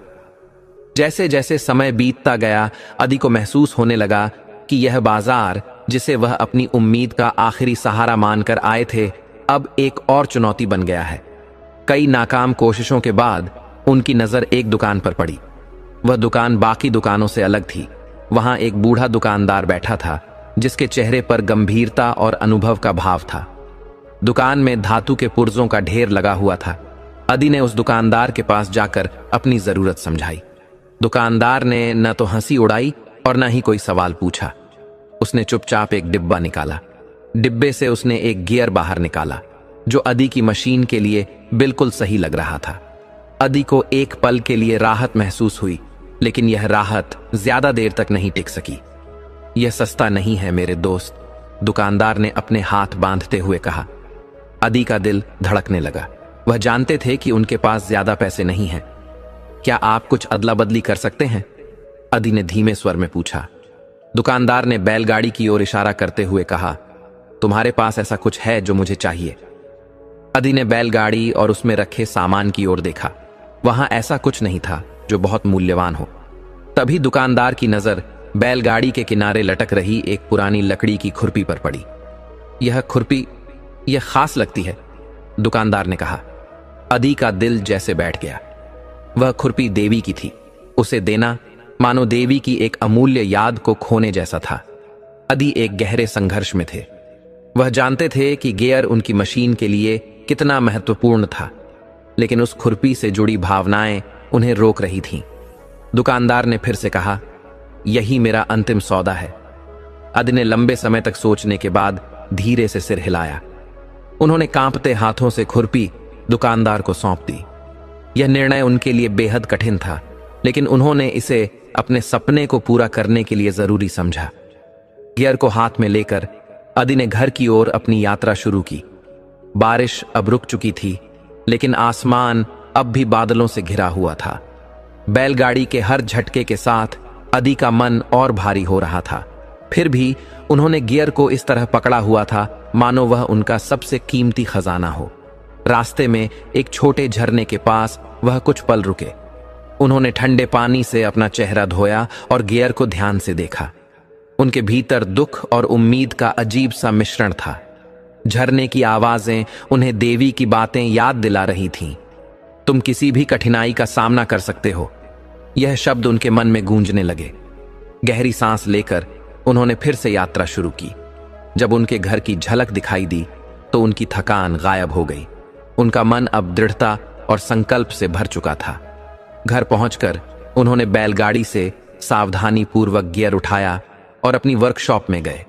जैसे जैसे समय बीतता गया, अदी को महसूस होने लगा कि यह बाजार, जिसे वह अपनी उम्मीद का आखिरी सहारा मानकर आए थे, अब एक और चुनौती बन गया है। कई नाकाम कोशिशों के बाद उनकी नजर एक दुकान पर पड़ी। वह दुकान बाकी दुकानों से अलग थी। वहां एक बूढ़ा दुकानदार बैठा था, जिसके चेहरे पर गंभीरता और अनुभव का भाव था। दुकान में धातु के पुर्जों का ढेर लगा हुआ था। अदी ने उस दुकानदार के पास जाकर अपनी जरूरत समझाई। दुकानदार ने न तो हंसी उड़ाई और न ही कोई सवाल पूछा। उसने चुपचाप एक डिब्बा निकाला। डिब्बे से उसने एक गियर बाहर निकाला जो अदी की मशीन के लिए बिल्कुल सही लग रहा था। अदी को एक पल के लिए राहत महसूस हुई, लेकिन यह राहत ज्यादा देर तक नहीं टिक सकी। यह सस्ता नहीं है मेरे दोस्त, दुकानदार ने अपने हाथ बांधते हुए कहा। अदी का दिल धड़कने लगा। वह जानते थे कि उनके पास ज्यादा पैसे नहीं हैं। क्या आप कुछ अदला बदली कर सकते हैं? अदी ने धीमे स्वर में पूछा। दुकानदार ने बैलगाड़ी की ओर इशारा करते हुए कहा, तुम्हारे पास ऐसा कुछ है जो मुझे चाहिए? अदी ने बैलगाड़ी और उसमें रखे सामान की ओर देखा। वहां ऐसा कुछ नहीं था जो बहुत मूल्यवान हो। तभी दुकानदार की नजर बैलगाड़ी के किनारे लटक रही एक पुरानी लकड़ी की खुरपी पर पड़ी। यह खुरपी यह खास लगती है, दुकानदार ने कहा। अदी का दिल जैसे बैठ गया। वह खुरपी देवी की थी। उसे देना मानो देवी की एक अमूल्य याद को खोने जैसा था। अदी एक गहरे संघर्ष में थे। वह जानते थे कि गियर उनकी मशीन के लिए कितना महत्वपूर्ण था, लेकिन उस खुरपी से जुड़ी भावनाएं उन्हें रोक रही थीं। दुकानदार ने फिर से कहा, यही मेरा अंतिम सौदा है। अदी ने लंबे समय तक सोचने के बाद धीरे से सिर हिलाया। उन्होंने कांपते हाथों से खुरपी दुकानदार को सौंप दी। यह निर्णय उनके लिए बेहद कठिन था, लेकिन उन्होंने इसे अपने सपने को पूरा करने के लिए जरूरी समझा। गियर को हाथ में लेकर अदी ने घर की ओर अपनी यात्रा शुरू की। बारिश अब रुक चुकी थी, लेकिन आसमान अब भी बादलों से घिरा हुआ था। बैलगाड़ी के हर झटके के साथ अदी का मन और भारी हो रहा था। फिर भी उन्होंने गियर को इस तरह पकड़ा हुआ था मानो वह उनका सबसे कीमती खजाना हो। रास्ते में एक छोटे झरने के पास वह कुछ पल रुके। उन्होंने ठंडे पानी से अपना चेहरा धोया और गियर को ध्यान से देखा। उनके भीतर दुख और उम्मीद का अजीब सा मिश्रण था। झरने की आवाजें उन्हें देवी की बातें याद दिला रही थीं। तुम किसी भी कठिनाई का सामना कर सकते हो, यह शब्द उनके मन में गूंजने लगे। गहरी सांस लेकर उन्होंने फिर से यात्रा शुरू की। जब उनके घर की झलक दिखाई दी तो उनकी थकान गायब हो गई। उनका मन अब दृढ़ता और संकल्प से भर चुका था। घर पहुंचकर उन्होंने बैलगाड़ी से सावधानी पूर्वक गियर उठाया और अपनी वर्कशॉप में गए।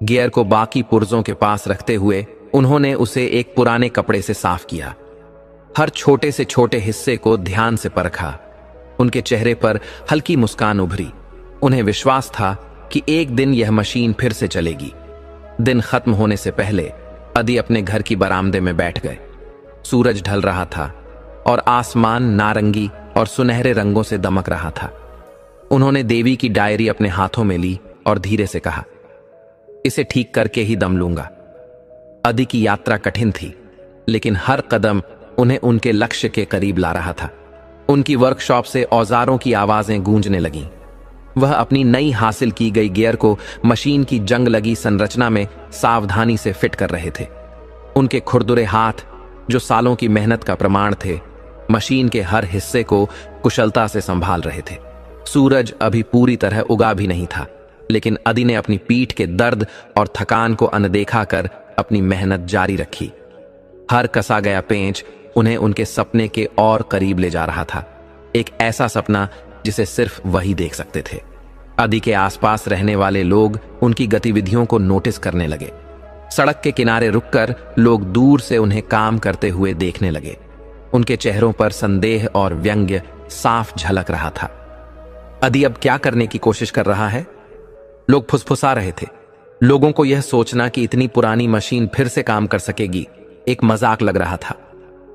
गियर को बाकी पुर्जों के पास रखते हुए उन्होंने उसे एक पुराने कपड़े से साफ किया। हर छोटे से छोटे हिस्से को ध्यान से परखा। उनके चेहरे पर हल्की मुस्कान उभरी। उन्हें विश्वास था कि एक दिन यह मशीन फिर से चलेगी। दिन खत्म होने से पहले अदी अपने घर की बरामदे में बैठ गए। सूरज ढल रहा था और आसमान नारंगी और सुनहरे रंगों से दमक रहा था। उन्होंने देवी की डायरी अपने हाथों में ली और धीरे से कहा, इसे ठीक करके ही दम लूंगा। अदी की यात्रा कठिन थी, लेकिन हर कदम उन्हें उनके लक्ष्य के करीब ला रहा था। उनकी वर्कशॉप से औजारों की आवाजें गूंजने लगीं। वह अपनी नई हासिल की गई गियर को मशीन की जंग लगी संरचना में सावधानी से फिट कर रहे थे। उनके खुरदुरे हाथ, जो सालों की मेहनत का प्रमाण थे, मशीन के हर हिस्से को कुशलता से संभाल रहे थे। सूरज अभी पूरी तरह उगा भी नहीं था, लेकिन अदी ने अपनी पीठ के दर्द और थकान को अनदेखा कर अपनी मेहनत जारी रखी। हर कसा गया पेंच उन्हें उनके सपने के और करीब ले जा रहा था। एक ऐसा सपना जिसे सिर्फ वही देख सकते थे। अदी के आसपास रहने वाले लोग उनकी गतिविधियों को नोटिस करने लगे। सड़क के किनारे रुककर लोग दूर से उन्हें काम करते हुए देखने लगे। उनके चेहरों पर संदेह और व्यंग्य साफ झलक रहा था। अदी अब क्या करने की कोशिश कर रहा है? लोग फुसफुसा रहे थे। लोगों को यह सोचना कि इतनी पुरानी मशीन फिर से काम कर सकेगी एक मजाक लग रहा था।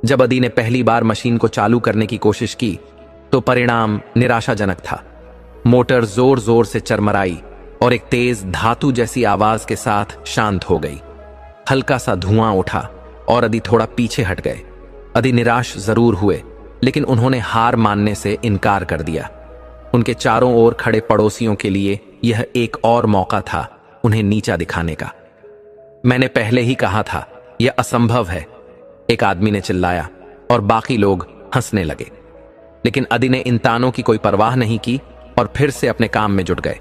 जब अदी ने पहली बार मशीन को चालू करने की कोशिश की तो परिणाम निराशाजनक था। मोटर जोर जोर से चरमराई और एक तेज धातु जैसी आवाज के साथ शांत हो गई। हल्का सा धुआं उठा और अदी थोड़ा पीछे हट गए। अदी निराश जरूर हुए, लेकिन उन्होंने हार मानने से इनकार कर दिया। उनके चारों ओर खड़े पड़ोसियों के लिए यह एक और मौका था उन्हें नीचा दिखाने का। मैंने पहले ही कहा था, यह असंभव है, एक आदमी ने चिल्लाया और बाकी लोग हंसने लगे। लेकिन अदी ने इन तानों की कोई परवाह नहीं की और फिर से अपने काम में जुट गए।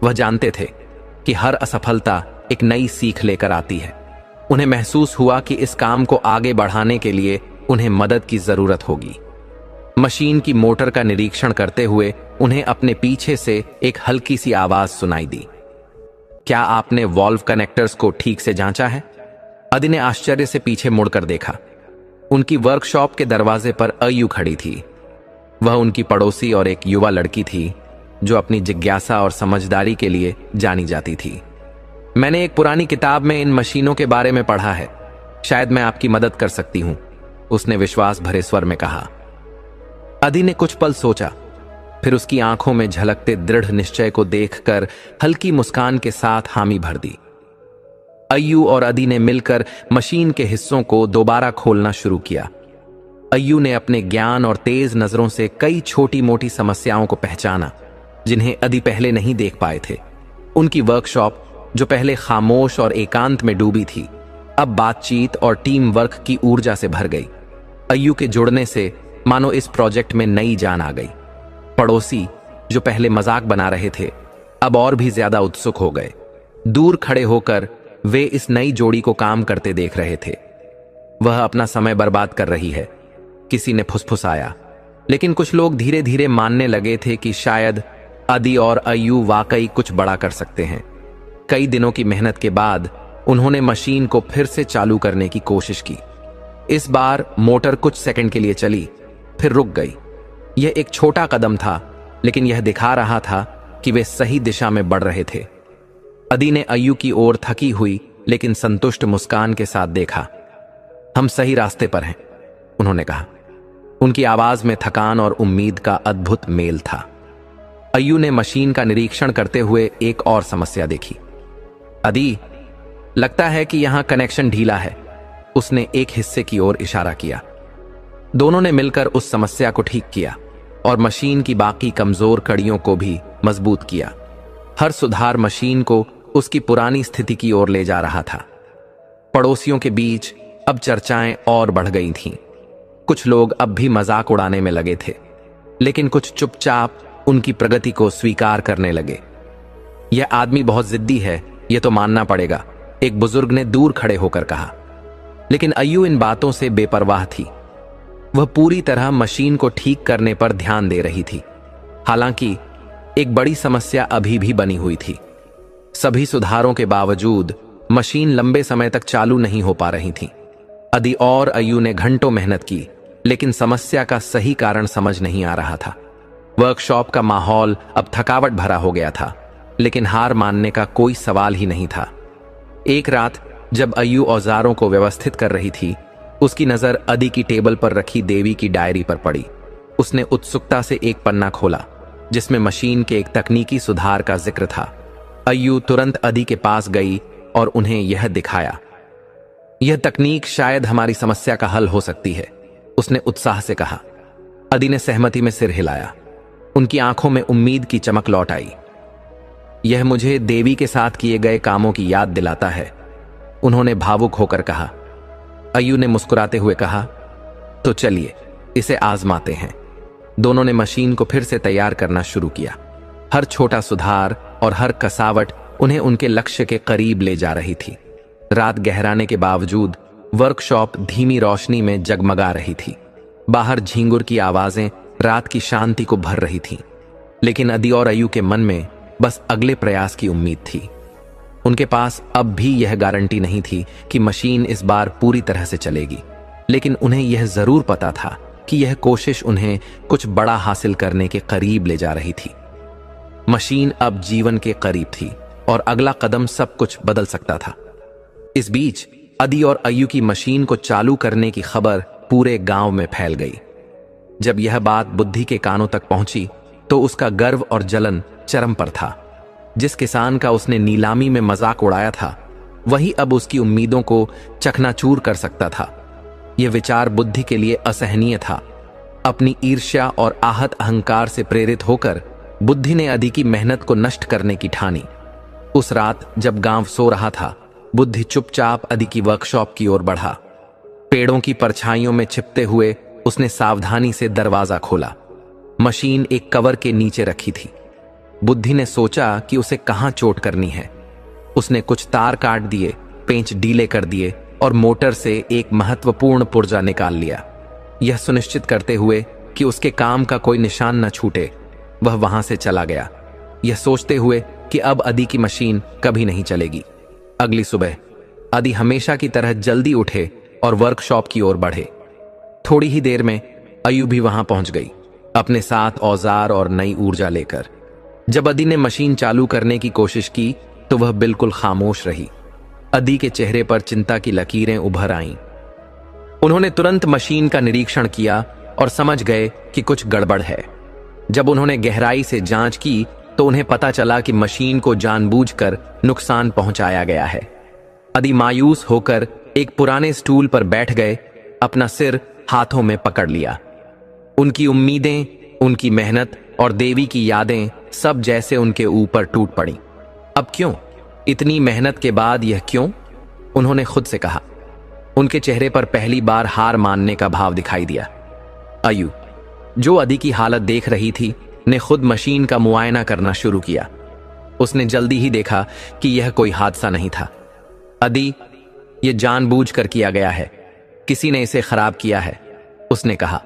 वह जानते थे कि हर असफलता एक नई सीख लेकर आती है। उन्हें महसूस हुआ कि इस काम को आगे बढ़ाने के लिए उन्हें मदद की जरूरत होगी। मशीन की मोटर का निरीक्षण करते हुए उन्हें अपने पीछे से एक हल्की सी आवाज सुनाई दी। क्या आपने वॉल्व कनेक्टर्स को ठीक से जांचा है? अदी ने आश्चर्य से पीछे मुड़कर देखा। उनकी वर्कशॉप के दरवाजे पर अय्यू खड़ी थी। वह उनकी पड़ोसी और एक युवा लड़की थी जो अपनी जिज्ञासा और समझदारी के लिए जानी जाती थी। मैंने एक पुरानी किताब में इन मशीनों के बारे में पढ़ा है, शायद मैं आपकी मदद कर सकती हूं, उसने विश्वास भरे स्वर में कहा। अदी ने कुछ पल सोचा, फिर उसकी आंखों में झलकते दृढ़ निश्चय को देखकर हल्की मुस्कान के साथ हामी भर दी। अय्यू और अदी ने मिलकर मशीन के हिस्सों को दोबारा खोलना शुरू किया। अय्यू ने अपने ज्ञान और तेज नजरों से कई छोटी मोटी समस्याओं को पहचाना जिन्हें अदी पहले नहीं देख पाए थे। उनकी वर्कशॉप, जो पहले खामोश और एकांत में डूबी थी, अब बातचीत और टीम वर्क की ऊर्जा से भर गई। अय्यू के जुड़ने से मानो इस प्रोजेक्ट में नई जान आ गई। पड़ोसी, जो पहले मजाक बना रहे थे, अब और भी ज्यादा उत्सुक हो गए। दूर खड़े होकर वे इस नई जोड़ी को काम करते देख रहे थे। वह अपना समय बर्बाद कर रही है, किसी ने फुसफुसाया, लेकिन कुछ लोग धीरे धीरे मानने लगे थे कि शायद अदी और अय्यू वाकई कुछ बड़ा कर सकते हैं। कई दिनों की मेहनत के बाद उन्होंने मशीन को फिर से चालू करने की कोशिश की। इस बार मोटर कुछ सेकंड के लिए चली, फिर रुक गई। यह एक छोटा कदम था, लेकिन यह दिखा रहा था कि वे सही दिशा में बढ़ रहे थे। अदी ने अय्यू की ओर थकी हुई लेकिन संतुष्ट मुस्कान के साथ देखा। हम सही रास्ते पर हैं, उन्होंने कहा। उनकी आवाज में थकान और उम्मीद का अद्भुत मेल था। अय्यू ने मशीन का निरीक्षण करते हुए एक और समस्या देखी। अदी, लगता है कि यहां कनेक्शन ढीला है, उसने एक हिस्से की ओर इशारा किया। दोनों ने मिलकर उस समस्या को ठीक किया और मशीन की बाकी कमजोर कड़ियों को भी मजबूत किया। हर सुधार मशीन को उसकी पुरानी स्थिति की ओर ले जा रहा था। पड़ोसियों के बीच अब चर्चाएं और बढ़ गई थीं। कुछ लोग अब भी मजाक उड़ाने में लगे थे, लेकिन कुछ चुपचाप उनकी प्रगति को स्वीकार करने लगे। यह आदमी बहुत जिद्दी है, यह तो मानना पड़ेगा, एक बुजुर्ग ने दूर खड़े होकर कहा। लेकिन अय्यू इन बातों से बेपरवाह थी। वह पूरी तरह मशीन को ठीक करने पर ध्यान दे रही थी। हालांकि एक बड़ी समस्या अभी भी बनी हुई थी। सभी सुधारों के बावजूद मशीन लंबे समय तक चालू नहीं हो पा रही थी। अदी और अय्यू ने घंटों मेहनत की, लेकिन समस्या का सही कारण समझ नहीं आ रहा था। वर्कशॉप का माहौल अब थकावट भरा हो गया था, लेकिन हार मानने का कोई सवाल ही नहीं था। एक रात जब अय्यू औजारों को व्यवस्थित कर रही थी, उसकी नजर अदी की टेबल पर रखी देवी की डायरी पर पड़ी। उसने उत्सुकता से एक पन्ना खोला जिसमें मशीन के एक तकनीकी सुधार का जिक्र था। अय्यू तुरंत अदी के पास गई और उन्हें यह दिखाया। यह तकनीक शायद हमारी समस्या का हल हो सकती है, उसने उत्साह से कहा। अदी ने सहमति में सिर हिलाया। उनकी आंखों में उम्मीद की चमक लौट आई। यह मुझे देवी के साथ किए गए कामों की याद दिलाता है, उन्होंने भावुक होकर कहा। अय्यू ने मुस्कुराते हुए कहा, तो चलिए इसे आजमाते हैं। दोनों ने मशीन को फिर से तैयार करना शुरू किया। हर छोटा सुधार और हर कसावट उन्हें उनके लक्ष्य के करीब ले जा रही थी। रात गहराने के बावजूद वर्कशॉप धीमी रोशनी में जगमगा रही थी। बाहर झींगुर की आवाजें रात की शांति को भर रही थीं। लेकिन अदी और अय्यू के मन में बस अगले प्रयास की उम्मीद थी। उनके पास अब भी यह गारंटी नहीं थी कि मशीन इस बार पूरी तरह से चलेगी, लेकिन उन्हें यह जरूर पता था कि यह कोशिश उन्हें कुछ बड़ा हासिल करने के करीब ले जा रही थी। मशीन अब जीवन के करीब थी और अगला कदम सब कुछ बदल सकता था। इस बीच अदी और अय्यू की मशीन को चालू करने की खबर पूरे गांव में फैल गई। जब यह बात बुद्धि के कानों तक पहुंची तो उसका गर्व और जलन चरम पर था। जिस किसान का उसने नीलामी में मजाक उड़ाया था, वही अब उसकी उम्मीदों को चकनाचूर कर सकता था। यह विचार बुद्धि के लिए असहनीय था। अपनी ईर्ष्या और आहत अहंकार से प्रेरित होकर बुद्धि ने अदी की मेहनत को नष्ट करने की ठानी। उस रात जब गांव सो रहा था, बुद्धि चुपचाप अदी की वर्कशॉप की ओर बढ़ा। पेड़ों की परछाइयों में छिपते हुए उसने सावधानी से दरवाजा खोला। मशीन एक कवर के नीचे रखी थी। बुद्धि ने सोचा कि उसे कहां चोट करनी है। उसने कुछ तार काट दिए, पेंच ढीले कर दिए और मोटर से एक महत्वपूर्ण पुर्जा निकाल लिया। यह सुनिश्चित करते हुए कि उसके काम का कोई निशान न छूटे, वह वहां से चला गया, यह सोचते हुए कि अब अदी की मशीन कभी नहीं चलेगी। अगली सुबह अदी हमेशा की तरह जल्दी उठे और वर्कशॉप की ओर बढ़े। थोड़ी ही देर में अय्यू भी वहां पहुंच गई, अपने साथ औजार और नई ऊर्जा लेकर। जब अदी ने मशीन चालू करने की कोशिश की तो वह बिल्कुल खामोश रही। अदी के चेहरे पर चिंता की लकीरें उभर आईं। उन्होंने तुरंत मशीन का निरीक्षण किया और समझ गए कि कुछ गड़बड़ है। जब उन्होंने गहराई से जांच की तो उन्हें पता चला कि मशीन को जानबूझकर नुकसान पहुंचाया गया है। अदी मायूस होकर एक पुराने स्टूल पर बैठ गए, अपना सिर हाथों में पकड़ लिया। उनकी उम्मीदें, उनकी मेहनत और देवी की यादें सब जैसे उनके ऊपर टूट पड़ी। अब क्यों? इतनी मेहनत के बाद यह क्यों? उन्होंने खुद से कहा। उनके चेहरे पर पहली बार हार मानने का भाव दिखाई दिया। अय्यू, जो अदी की हालत देख रही थी, ने खुद मशीन का मुआयना करना शुरू किया। उसने जल्दी ही देखा कि यह कोई हादसा नहीं था। अदी, यह जानबूझकर किया गया है, किसी ने इसे खराब किया है, उसने कहा।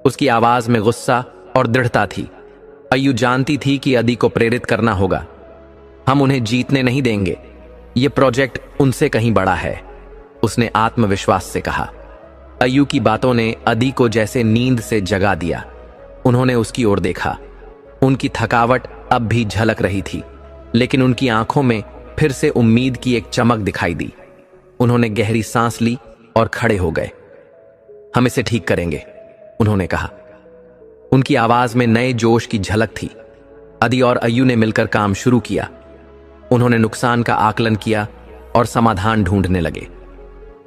उसकी आवाज में गुस्सा और दृढ़ता थी। अय्यू जानती थी कि अदी को प्रेरित करना होगा। हम उन्हें जीतने नहीं देंगे, यह प्रोजेक्ट उनसे कहीं बड़ा है, उसने आत्मविश्वास से कहा। अय्यू की बातों ने अदी को जैसे नींद से जगा दिया। उन्होंने उसकी ओर देखा। उनकी थकावट अब भी झलक रही थी, लेकिन उनकी आंखों में फिर से उम्मीद की एक चमक दिखाई दी। उन्होंने गहरी सांस ली और खड़े हो गए। हम इसे ठीक करेंगे, उन्होंने कहा। उनकी आवाज में नए जोश की झलक थी। अदी और अय्यू ने मिलकर काम शुरू किया। उन्होंने नुकसान का आकलन किया और समाधान ढूंढने लगे।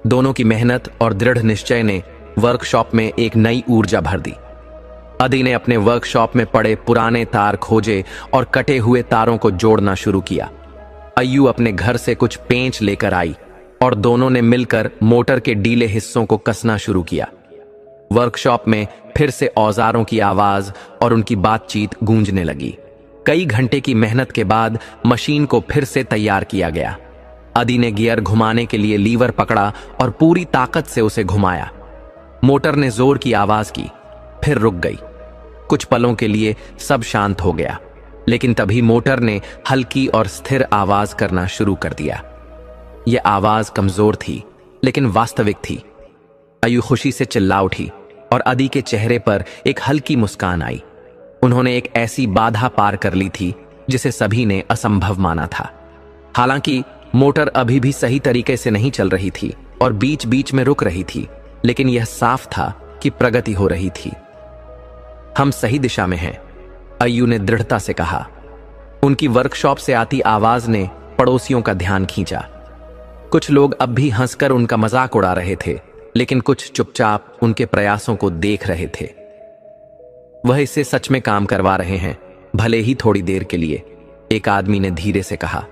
दोनों की मेहनत और दृढ़ निश्चय ने वर्कशॉप में एक नई ऊर्जा भर दी। अदी ने अपने वर्कशॉप में पड़े पुराने तार खोजे और कटे हुए तारों को जोड़ना शुरू किया। अय्यू अपने घर से कुछ पेंच लेकर आई और दोनों ने मिलकर मोटर के डीले हिस्सों को कसना शुरू किया। वर्कशॉप में फिर से औजारों की आवाज और उनकी बातचीत गूंजने लगी। कई घंटे की मेहनत के बाद मशीन को फिर से तैयार किया गया। अदी ने गियर घुमाने के लिए लीवर पकड़ा और पूरी ताकत से उसे घुमाया। मोटर ने जोर की आवाज की, फिर रुक गई। कुछ पलों के लिए सब शांत हो गया, लेकिन तभी मोटर ने हल्की और स्थिर आवाज करना शुरू कर दिया। यह आवाज कमजोर थी, लेकिन वास्तविक थी। अय्यू खुशी से चिल्ला उठी और अदी के चेहरे पर एक हल्की मुस्कान आई। उन्होंने एक ऐसी बाधा पार कर ली थी जिसे सभी ने असंभव माना था। हालांकि मोटर अभी भी सही तरीके से नहीं चल रही थी और बीच बीच में रुक रही थी, लेकिन यह साफ था कि प्रगति हो रही थी। हम सही दिशा में हैं, अय्यू ने दृढ़ता से कहा। उनकी वर्कशॉप से आती आवाज ने पड़ोसियों का ध्यान खींचा। कुछ लोग अब भी हंसकर उनका मजाक उड़ा रहे थे, लेकिन कुछ चुपचाप उनके प्रयासों को देख रहे थे। वह इसे सच में काम करवा रहे हैं, भले ही थोड़ी देर के लिए, एक आदमी ने धीरे से कहा।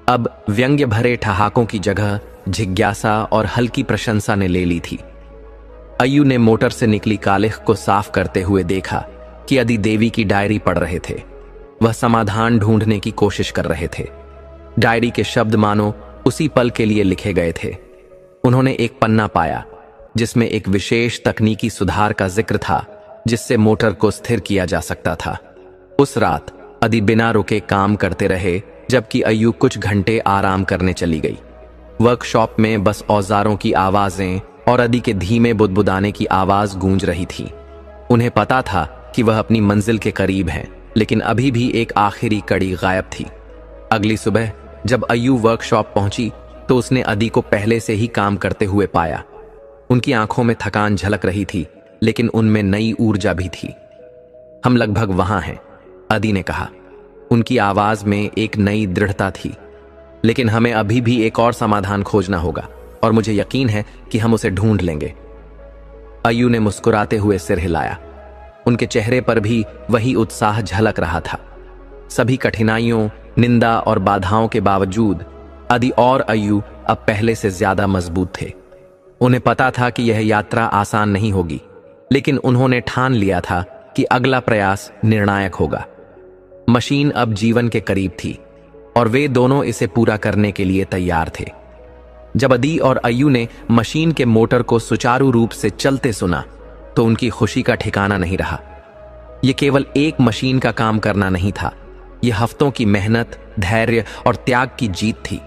अब व्यंग्य भरे ठहाकों की जगह जिज्ञासा और हल्की प्रशंसा ने ले ली थी। अय्यू ने मोटर से निकली कालिख को साफ करते हुए देखा कि अदी देवी की डायरी पढ़ रहे थे। वह समाधान ढूंढने की कोशिश कर रहे थे। डायरी के शब्द मानो उसी पल के लिए लिखे गए थे। उन्होंने एक पन्ना पाया जिसमें एक विशेष तकनीकी सुधार का जिक्र था, जिससे मोटर को स्थिर किया जा सकता था। उस रात अदी बिना रुके काम करते रहे, जबकि अय्यू कुछ घंटे आराम करने चली गई। वर्कशॉप में बस औजारों की आवाजें और अदी के धीमे बुदबुदाने की आवाज गूंज रही थी। उन्हें पता था कि वह अपनी मंजिल के करीब हैं, लेकिन अभी भी एक आखिरी कड़ी गायब थी। अगली सुबह जब अय्यू वर्कशॉप पहुंची तो उसने अदी को पहले से ही काम करते हुए पाया। उनकी आंखों में थकान झलक रही थी, लेकिन उनमें नई ऊर्जा भी थी। हम लगभग वहां हैं, अदी ने कहा। उनकी आवाज में एक नई दृढ़ता थी। लेकिन हमें अभी भी एक और समाधान खोजना होगा और मुझे यकीन है कि हम उसे ढूंढ लेंगे। अय्यू ने मुस्कुराते हुए सिर हिलाया। उनके चेहरे पर भी वही उत्साह झलक रहा था। सभी कठिनाइयों, निंदा और बाधाओं के बावजूद अदी और अय्यू अब पहले से ज्यादा मजबूत थे। उन्हें पता था कि यह यात्रा आसान नहीं होगी, लेकिन उन्होंने ठान लिया था कि अगला प्रयास निर्णायक होगा। मशीन अब जीवन के करीब थी और वे दोनों इसे पूरा करने के लिए तैयार थे। जब अदी और अय्यू ने मशीन के मोटर को सुचारू रूप से चलते सुना तो उनकी खुशी का ठिकाना नहीं रहा। यह केवल एक मशीन का काम करना नहीं था, यह हफ्तों की मेहनत, धैर्य और त्याग की जीत थी।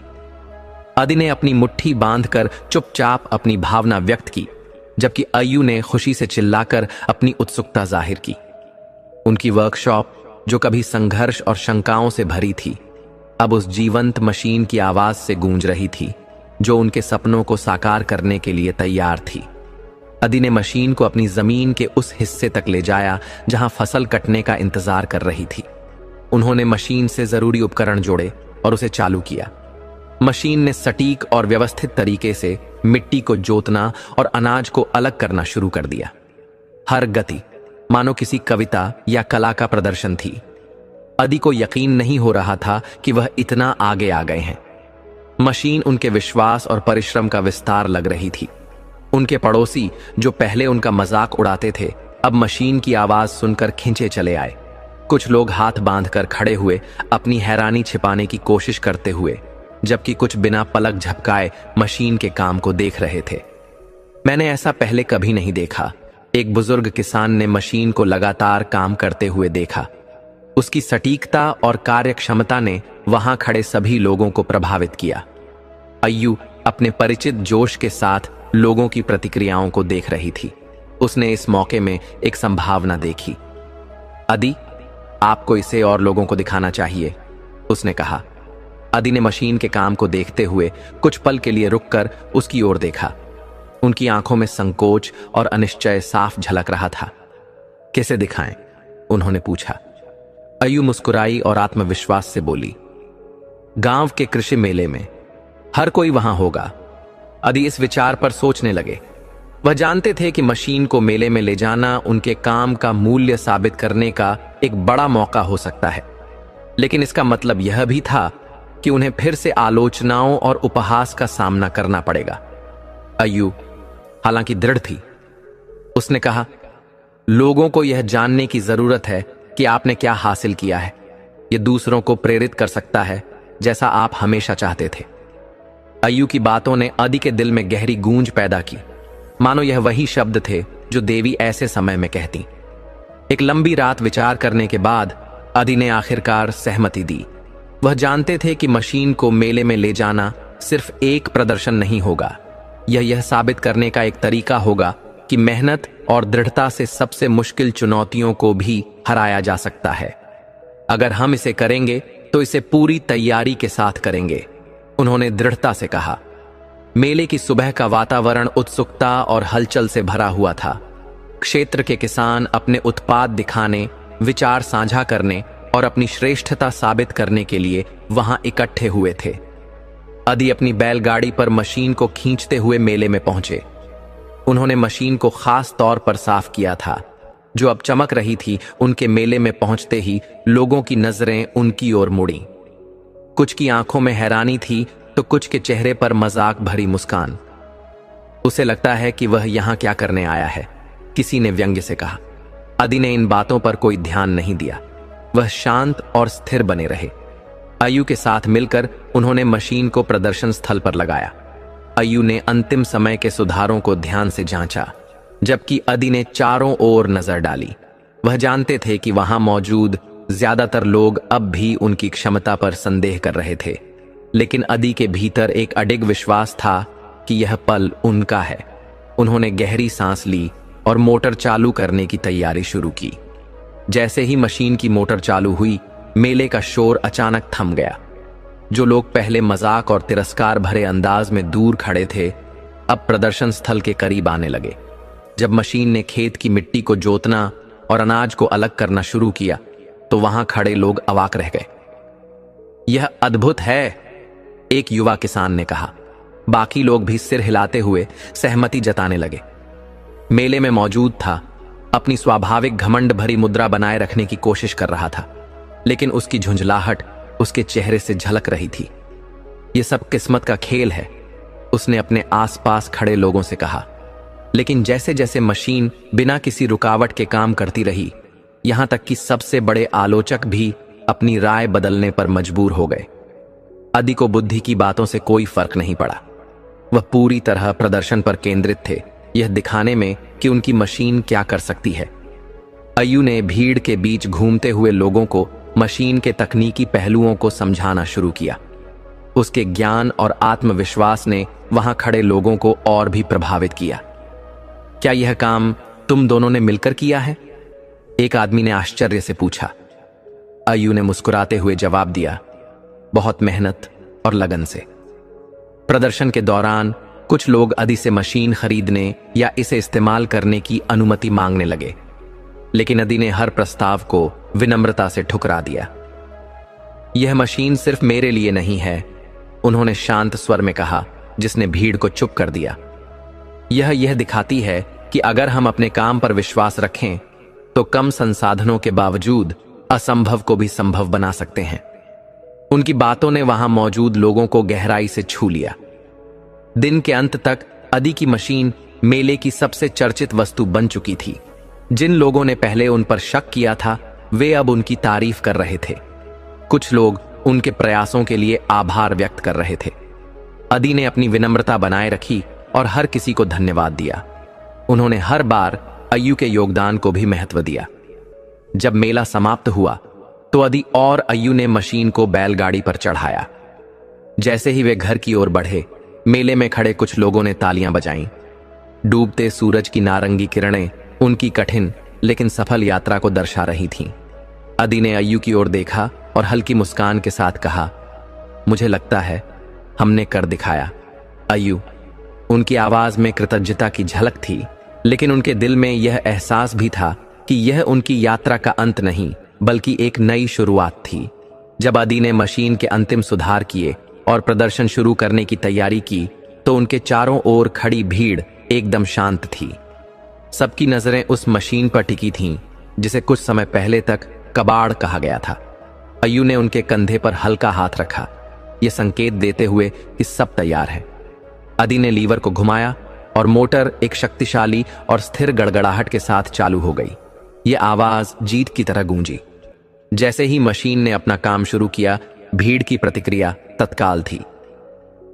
अदी ने अपनी मुट्ठी बांधकर चुपचाप अपनी भावना व्यक्त की, जबकि अय्यू ने खुशी से चिल्लाकर अपनी उत्सुकता जाहिर की। उनकी वर्कशॉप, जो कभी संघर्ष और शंकाओं से भरी थी, अब उस जीवंत मशीन की आवाज से गूंज रही थी, जो उनके सपनों को साकार करने के लिए तैयार थी। अदी ने मशीन को अपनी जमीन के उस हिस्से तक ले जाया जहां फसल कटने का इंतजार कर रही थी। उन्होंने मशीन से जरूरी उपकरण जोड़े और उसे चालू किया। मशीन ने सटीक और व्यवस्थित तरीके से मिट्टी को जोतना और अनाज को अलग करना शुरू कर दिया। हर गति मानो किसी कविता या कला का प्रदर्शन थी। अदी को यकीन नहीं हो रहा था कि वह इतना आगे आ गए हैं। मशीन उनके विश्वास और परिश्रम का विस्तार लग रही थी। उनके पड़ोसी, जो पहले उनका मजाक उड़ाते थे, अब मशीन की आवाज सुनकर खींचे चले आए। कुछ लोग हाथ बांधकर खड़े हुए, अपनी हैरानी छिपाने की कोशिश करते हुए, जबकि कुछ बिना पलक झपकाए मशीन के काम को देख रहे थे। मैंने ऐसा पहले कभी नहीं देखा। एक बुजुर्ग किसान ने मशीन को लगातार काम करते हुए देखा। उसकी सटीकता और कार्यक्षमता ने वहां खड़े सभी लोगों को प्रभावित किया। अय्यू अपने परिचित जोश के साथ लोगों की प्रतिक्रियाओं को देख रही थी। उसने इस मौके में एक संभावना देखी। अदी, आपको इसे और लोगों को दिखाना चाहिए, उसने कहा। अदी ने मशीन के काम को देखते हुए कुछ पल के लिए रुककर उसकी ओर देखा। उनकी आंखों में संकोच और अनिश्चय साफ झलक रहा था। कैसे दिखाएं? उन्होंने पूछा। अय्यू मुस्कुराई और आत्मविश्वास से बोली, गांव के कृषि मेले में हर कोई वहां होगा। अदी इस विचार पर सोचने लगे। वह जानते थे कि मशीन को मेले में ले जाना उनके काम का मूल्य साबित करने का एक बड़ा मौका हो सकता है, लेकिन इसका मतलब यह भी था कि उन्हें फिर से आलोचनाओं और उपहास का सामना करना पड़ेगा। अय्यू हालांकि दृढ़ थी। उसने कहा, लोगों को यह जानने की जरूरत है कि आपने क्या हासिल किया है। यह दूसरों को प्रेरित कर सकता है, जैसा आप हमेशा चाहते थे। अय्यू की बातों ने अदी के दिल में गहरी गूंज पैदा की, मानो यह वही शब्द थे जो देवी ऐसे समय में कहती। एक लंबी रात विचार करने के बाद अदी ने आखिरकार सहमति दी। वह जानते थे कि मशीन को मेले में ले जाना सिर्फ एक प्रदर्शन नहीं होगा, यह साबित करने का एक तरीका होगा कि मेहनत और दृढ़ता से सबसे मुश्किल चुनौतियों को भी हराया जा सकता है। अगर हम इसे करेंगे तो इसे पूरी तैयारी के साथ करेंगे, उन्होंने दृढ़ता से कहा। मेले की सुबह का वातावरण उत्सुकता और हलचल से भरा हुआ था। क्षेत्र के किसान अपने उत्पाद दिखाने, विचार साझा करने और अपनी श्रेष्ठता साबित करने के लिए वहां इकट्ठे हुए थे। अदी अपनी बैलगाड़ी पर मशीन को खींचते हुए मेले में पहुंचे। उन्होंने मशीन को खास तौर पर साफ किया था, जो अब चमक रही थी। उनके मेले में पहुंचते ही लोगों की नजरें उनकी ओर मुड़ी। कुछ की आंखों में हैरानी थी तो कुछ के चेहरे पर मजाक भरी मुस्कान। उसे लगता है कि वह यहां क्या करने आया है, किसी ने व्यंग्य से कहा। अदी ने इन बातों पर कोई ध्यान नहीं दिया। वह शांत और स्थिर बने रहे। अय्यू के साथ मिलकर उन्होंने मशीन को प्रदर्शन स्थल पर लगाया। अय्यू ने अंतिम समय के सुधारों को ध्यान से जांचा, जबकि अदी ने चारों ओर नजर डाली। वह जानते थे कि वहां मौजूद ज्यादातर लोग अब भी उनकी क्षमता पर संदेह कर रहे थे, लेकिन अदी के भीतर एक अडिग विश्वास था कि यह पल उनका है। उन्होंने गहरी सांस ली और मोटर चालू करने की तैयारी शुरू की। जैसे ही मशीन की मोटर चालू हुई, मेले का शोर अचानक थम गया। जो लोग पहले मजाक और तिरस्कार भरे अंदाज में दूर खड़े थे, अब प्रदर्शन स्थल के करीब आने लगे। जब मशीन ने खेत की मिट्टी को जोतना और अनाज को अलग करना शुरू किया, तो वहां खड़े लोग अवाक रह गए। यह अद्भुत है, एक युवा किसान ने कहा। बाकी लोग भी सिर हिलाते हुए सहमति जताने लगे। मेले में मौजूद था, अपनी स्वाभाविक घमंड भरी मुद्रा बनाए रखने की कोशिश कर रहा था, लेकिन उसकी झुंझलाहट उसके चेहरे से झलक रही थी। यह सब किस्मत का खेल है, उसने अपने आसपास खड़े लोगों से कहा। लेकिन जैसे जैसे मशीन बिना किसी रुकावट के काम करती रही, यहां तक कि सबसे बड़े आलोचक भी अपनी राय बदलने पर मजबूर हो गए। अदी को बुद्धि की बातों से कोई फर्क नहीं पड़ा। वह पूरी तरह प्रदर्शन पर केंद्रित थे, यह दिखाने में कि उनकी मशीन क्या कर सकती है। अय्यू ने भीड़ के बीच घूमते हुए लोगों को मशीन के तकनीकी पहलुओं को समझाना शुरू किया। उसके ज्ञान और आत्मविश्वास ने वहां खड़े लोगों को और भी प्रभावित किया। क्या यह काम तुम दोनों ने मिलकर किया है? एक आदमी ने आश्चर्य से पूछा। अय्यू ने मुस्कुराते हुए जवाब दिया, बहुत मेहनत और लगन से। प्रदर्शन के दौरान कुछ लोग अदी से मशीन खरीदने या इसे इस्तेमाल करने की अनुमति मांगने लगे, लेकिन अदी ने हर प्रस्ताव को विनम्रता से ठुकरा दिया। यह मशीन सिर्फ मेरे लिए नहीं है, उन्होंने शांत स्वर में कहा, जिसने भीड़ को चुप कर दिया। यह दिखाती है कि अगर हम अपने काम पर विश्वास रखें तो कम संसाधनों के बावजूद असंभव को भी संभव बना सकते हैं। उनकी बातों ने वहां मौजूद लोगों को गहराई से छू लिया। दिन के अंत तक अदी की मशीन मेले की सबसे चर्चित वस्तु बन चुकी थी। जिन लोगों ने पहले उन पर शक किया था, वे अब उनकी तारीफ कर रहे थे। कुछ लोग उनके प्रयासों के लिए आभार व्यक्त कर रहे थे। अदी ने अपनी विनम्रता बनाए रखी और हर किसी को धन्यवाद दिया। उन्होंने हर बार अय्यू के योगदान को भी महत्व दिया। जब मेला समाप्त हुआ तो अदी और अय्यू ने मशीन को बैलगाड़ी पर चढ़ाया। जैसे ही वे घर की ओर बढ़े, मेले में खड़े कुछ लोगों ने तालियां बजाईं। डूबते सूरज की नारंगी किरणें उनकी कठिन लेकिन सफल यात्रा को दर्शा रही थीं। अदी ने अय्यू की ओर देखा और हल्की मुस्कान के साथ कहा, मुझे लगता है हमने कर दिखाया। अय्यू, उनकी आवाज में कृतज्ञता की झलक थी, लेकिन उनके दिल में यह एहसास भी था कि यह उनकी यात्रा का अंत नहीं, बल्कि एक नई शुरुआत थी। जब अदी ने मशीन के अंतिम सुधार किए और प्रदर्शन शुरू करने की तैयारी की, तो उनके चारों ओर खड़ी भीड़ एकदम शांत थी। सबकी नजरें उस मशीन पर टिकी थीं, जिसे कुछ समय पहले तक कबाड़ कहा गया था। अय्यू ने उनके कंधे पर हल्का हाथ रखा, यह संकेत देते हुए कि सब तैयार है। अदी ने लीवर को घुमाया और मोटर एक शक्तिशाली और स्थिर गड़गड़ाहट के साथ चालू हो गई। यह आवाज जीत की तरह गूंजी। जैसे ही मशीन ने अपना काम शुरू किया, भीड़ की प्रतिक्रिया तत्काल थी।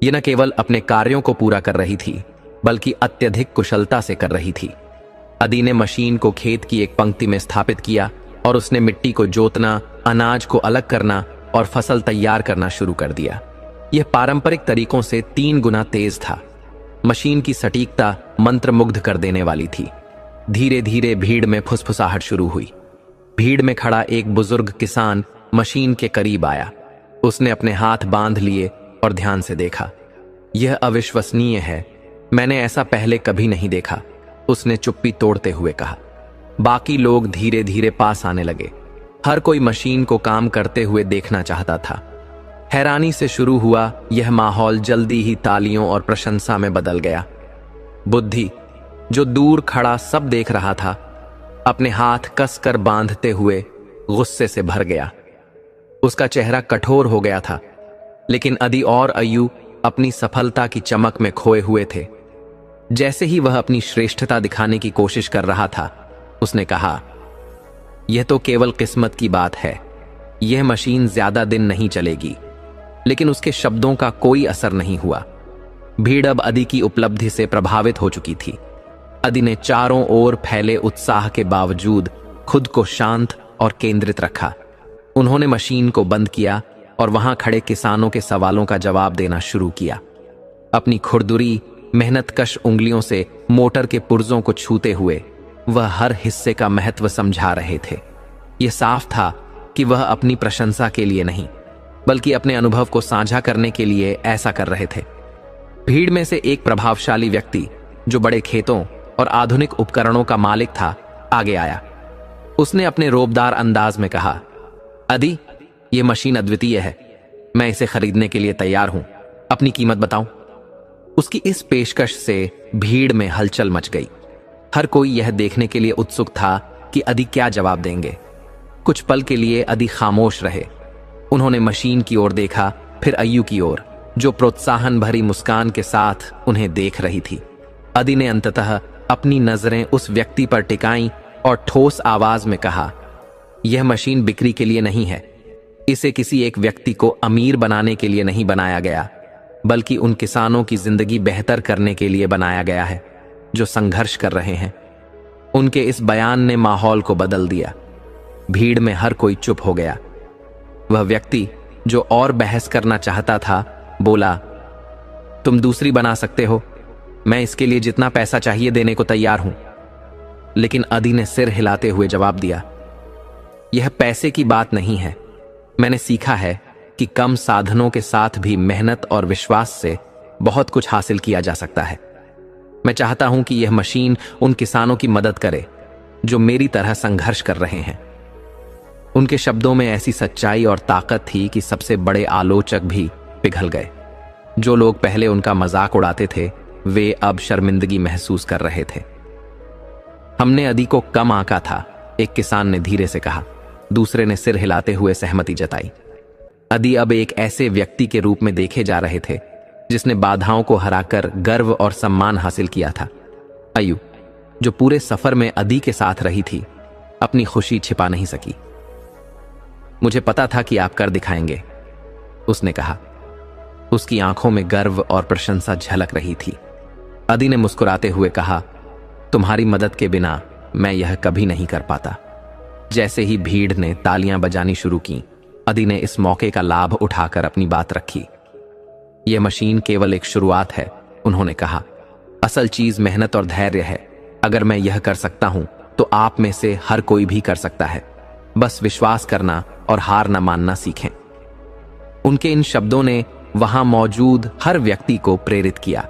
यह न केवल अपने कार्यों को पूरा कर रही थी, बल्कि अत्यधिक कुशलता से कर रही थी। अदी ने मशीन को खेत की एक पंक्ति में स्थापित किया और उसने मिट्टी को जोतना, अनाज को अलग करना और फसल तैयार करना शुरू कर दिया। यह पारंपरिक तरीकों से 3 गुना तेज था। मशीन की सटीकता मंत्रमुग्ध कर देने वाली थी। धीरे धीरे भीड़ में फुसफुसाहट शुरू हुई। भीड़ में खड़ा एक बुजुर्ग किसान मशीन के करीब आया। उसने अपने हाथ बांध लिए और ध्यान से देखा। यह अविश्वसनीय है, मैंने ऐसा पहले कभी नहीं देखा, उसने चुप्पी तोड़ते हुए कहा। बाकी लोग धीरे धीरे पास आने लगे। हर कोई मशीन को काम करते हुए देखना चाहता था। हैरानी से शुरू हुआ यह माहौल जल्दी ही तालियों और प्रशंसा में बदल गया। बुद्धि, जो दूर खड़ा सब देख रहा था, अपने हाथ कसकर बांधते हुए गुस्से से भर गया। उसका चेहरा कठोर हो गया था, लेकिन अदी और अय्यू अपनी सफलता की चमक में खोए हुए थे। जैसे ही वह अपनी श्रेष्ठता दिखाने की कोशिश कर रहा था, उसने कहा, यह तो केवल किस्मत की बात है। यह मशीन ज्यादा दिन नहीं चलेगी। लेकिन उसके शब्दों का कोई असर नहीं हुआ। भीड़ अब अदी की उपलब्धि से प्रभावित हो चुकी थी। अदी ने चारों ओर फैले उत्साह के बावजूद खुद को शांत और केंद्रित रखा। उन्होंने मशीन को बंद किया और वहां खड़े किसानों के सवालों का जवाब देना शुरू किया। अपनी खुरदुरी मेहनतकश उंगलियों से मोटर के पुर्जों को छूते हुए वह हर हिस्से का महत्व समझा रहे थे। यह साफ था कि वह अपनी प्रशंसा के लिए नहीं, बल्कि अपने अनुभव को साझा करने के लिए ऐसा कर रहे थे। भीड़ में से एक प्रभावशाली व्यक्ति, जो बड़े खेतों और आधुनिक उपकरणों का मालिक था, आगे आया। उसने अपने रोबदार अंदाज में कहा, अदी, यह मशीन अद्वितीय है। मैं इसे खरीदने के लिए तैयार हूं। अपनी कीमत बताऊं। उसकी इस पेशकश से भीड़ में हलचल मच गई। हर कोई यह देखने के लिए उत्सुक था कि अदी क्या जवाब देंगे। कुछ पल के लिए अदी खामोश रहे। उन्होंने मशीन की ओर देखा, फिर अय्यू की ओर, जो प्रोत्साहन भरी मुस्कान के साथ उन्हें देख रही थी। अदी ने अंततः अपनी नजरें उस व्यक्ति पर टिकाईं और ठोस आवाज में कहा, यह मशीन बिक्री के लिए नहीं है। इसे किसी एक व्यक्ति को अमीर बनाने के लिए नहीं बनाया गया, बल्कि उन किसानों की जिंदगी बेहतर करने के लिए बनाया गया है जो संघर्ष कर रहे हैं। उनके इस बयान ने माहौल को बदल दिया। भीड़ में हर कोई चुप हो गया। वह व्यक्ति जो और बहस करना चाहता था बोला, तुम दूसरी बना सकते हो, मैं इसके लिए जितना पैसा चाहिए देने को तैयार हूं। लेकिन अदी ने सिर हिलाते हुए जवाब दिया, यह पैसे की बात नहीं है। मैंने सीखा है कि कम साधनों के साथ भी मेहनत और विश्वास से बहुत कुछ हासिल किया जा सकता है। मैं चाहता हूं कि यह मशीन उन किसानों की मदद करे जो मेरी तरह संघर्ष कर रहे हैं। उनके शब्दों में ऐसी सच्चाई और ताकत थी कि सबसे बड़े आलोचक भी पिघल गए। जो लोग पहले उनका मजाक उड़ाते थे वे अब शर्मिंदगी महसूस कर रहे थे। हमने अदी को कम आंका था, एक किसान ने धीरे से कहा। दूसरे ने सिर हिलाते हुए सहमति जताई। अदी अब एक ऐसे व्यक्ति के रूप में देखे जा रहे थे जिसने बाधाओं को हराकर गर्व और सम्मान हासिल किया था। अयु, जो पूरे सफर में अदी के साथ रही थी, अपनी खुशी छिपा नहीं सकी। मुझे पता था कि आप कर दिखाएंगे, उसने कहा। उसकी आंखों में गर्व और प्रशंसा झलक रही थी। अदी ने मुस्कुराते हुए कहा, तुम्हारी मदद के बिना मैं यह कभी नहीं कर पाता। जैसे ही भीड़ ने तालियां बजानी शुरू की, अदी ने इस मौके का लाभ उठाकर अपनी बात रखी। यह मशीन केवल एक शुरुआत है, उन्होंने कहा। असल चीज मेहनत और धैर्य है। अगर मैं यह कर सकता हूं तो आप में से हर कोई भी कर सकता है। बस विश्वास करना और हार न मानना सीखें। उनके इन शब्दों ने वहां मौजूद हर व्यक्ति को प्रेरित किया।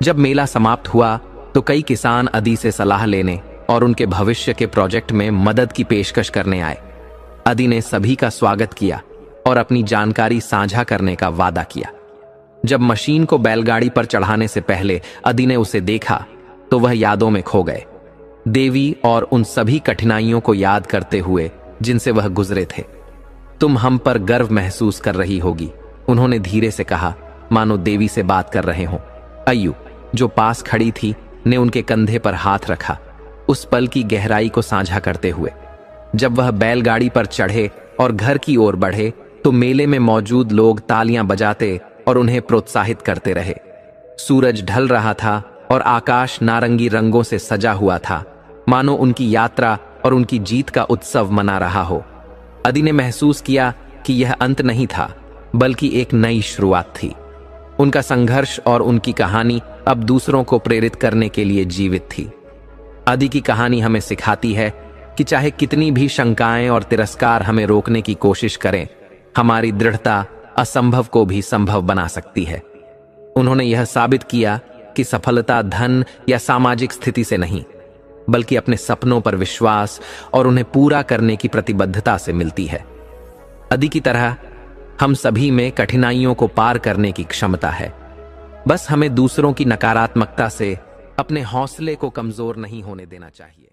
जब मेला समाप्त हुआ तो कई किसान अदी से सलाह लेने और उनके भविष्य के प्रोजेक्ट में मदद की पेशकश करने आए। अदी ने सभी का स्वागत किया और अपनी जानकारी साझा करने का वादा किया। जब मशीन को बैलगाड़ी पर चढ़ाने से पहले अदी ने उसे देखा तो वह यादों में खो गए, देवी और उन सभी कठिनाइयों को याद करते हुए जिनसे वह गुजरे थे। तुम हम पर गर्व महसूस कर रही होगी, उन्होंने धीरे से कहा, मानो देवी से बात कर रहे हों। अय्यू, जो पास खड़ी थी, ने उनके कंधे पर हाथ रखा, उस पल की गहराई को साझा करते हुए। जब वह बैलगाड़ी पर चढ़े और घर की ओर बढ़े तो मेले में मौजूद लोग तालियां बजाते और उन्हें प्रोत्साहित करते रहे। सूरज ढल रहा था और आकाश नारंगी रंगों से सजा हुआ था, मानो उनकी यात्रा और उनकी जीत का उत्सव मना रहा हो। अदी ने महसूस किया कि यह अंत नहीं था, बल्कि एक नई शुरुआत थी। उनका संघर्ष और उनकी कहानी अब दूसरों को प्रेरित करने के लिए जीवित थी। अदी की कहानी हमें सिखाती है कि चाहे कितनी भी शंकाएं और तिरस्कार हमें रोकने की कोशिश करें, हमारी दृढ़ता असंभव को भी संभव बना सकती है। उन्होंने यह साबित किया कि सफलता धन या सामाजिक स्थिति से नहीं, बल्कि अपने सपनों पर विश्वास और उन्हें पूरा करने की प्रतिबद्धता से मिलती है। अदी की तरह हम सभी में कठिनाइयों को पार करने की क्षमता है। बस हमें दूसरों की नकारात्मकता से अपने हौसले को कमजोर नहीं होने देना चाहिए।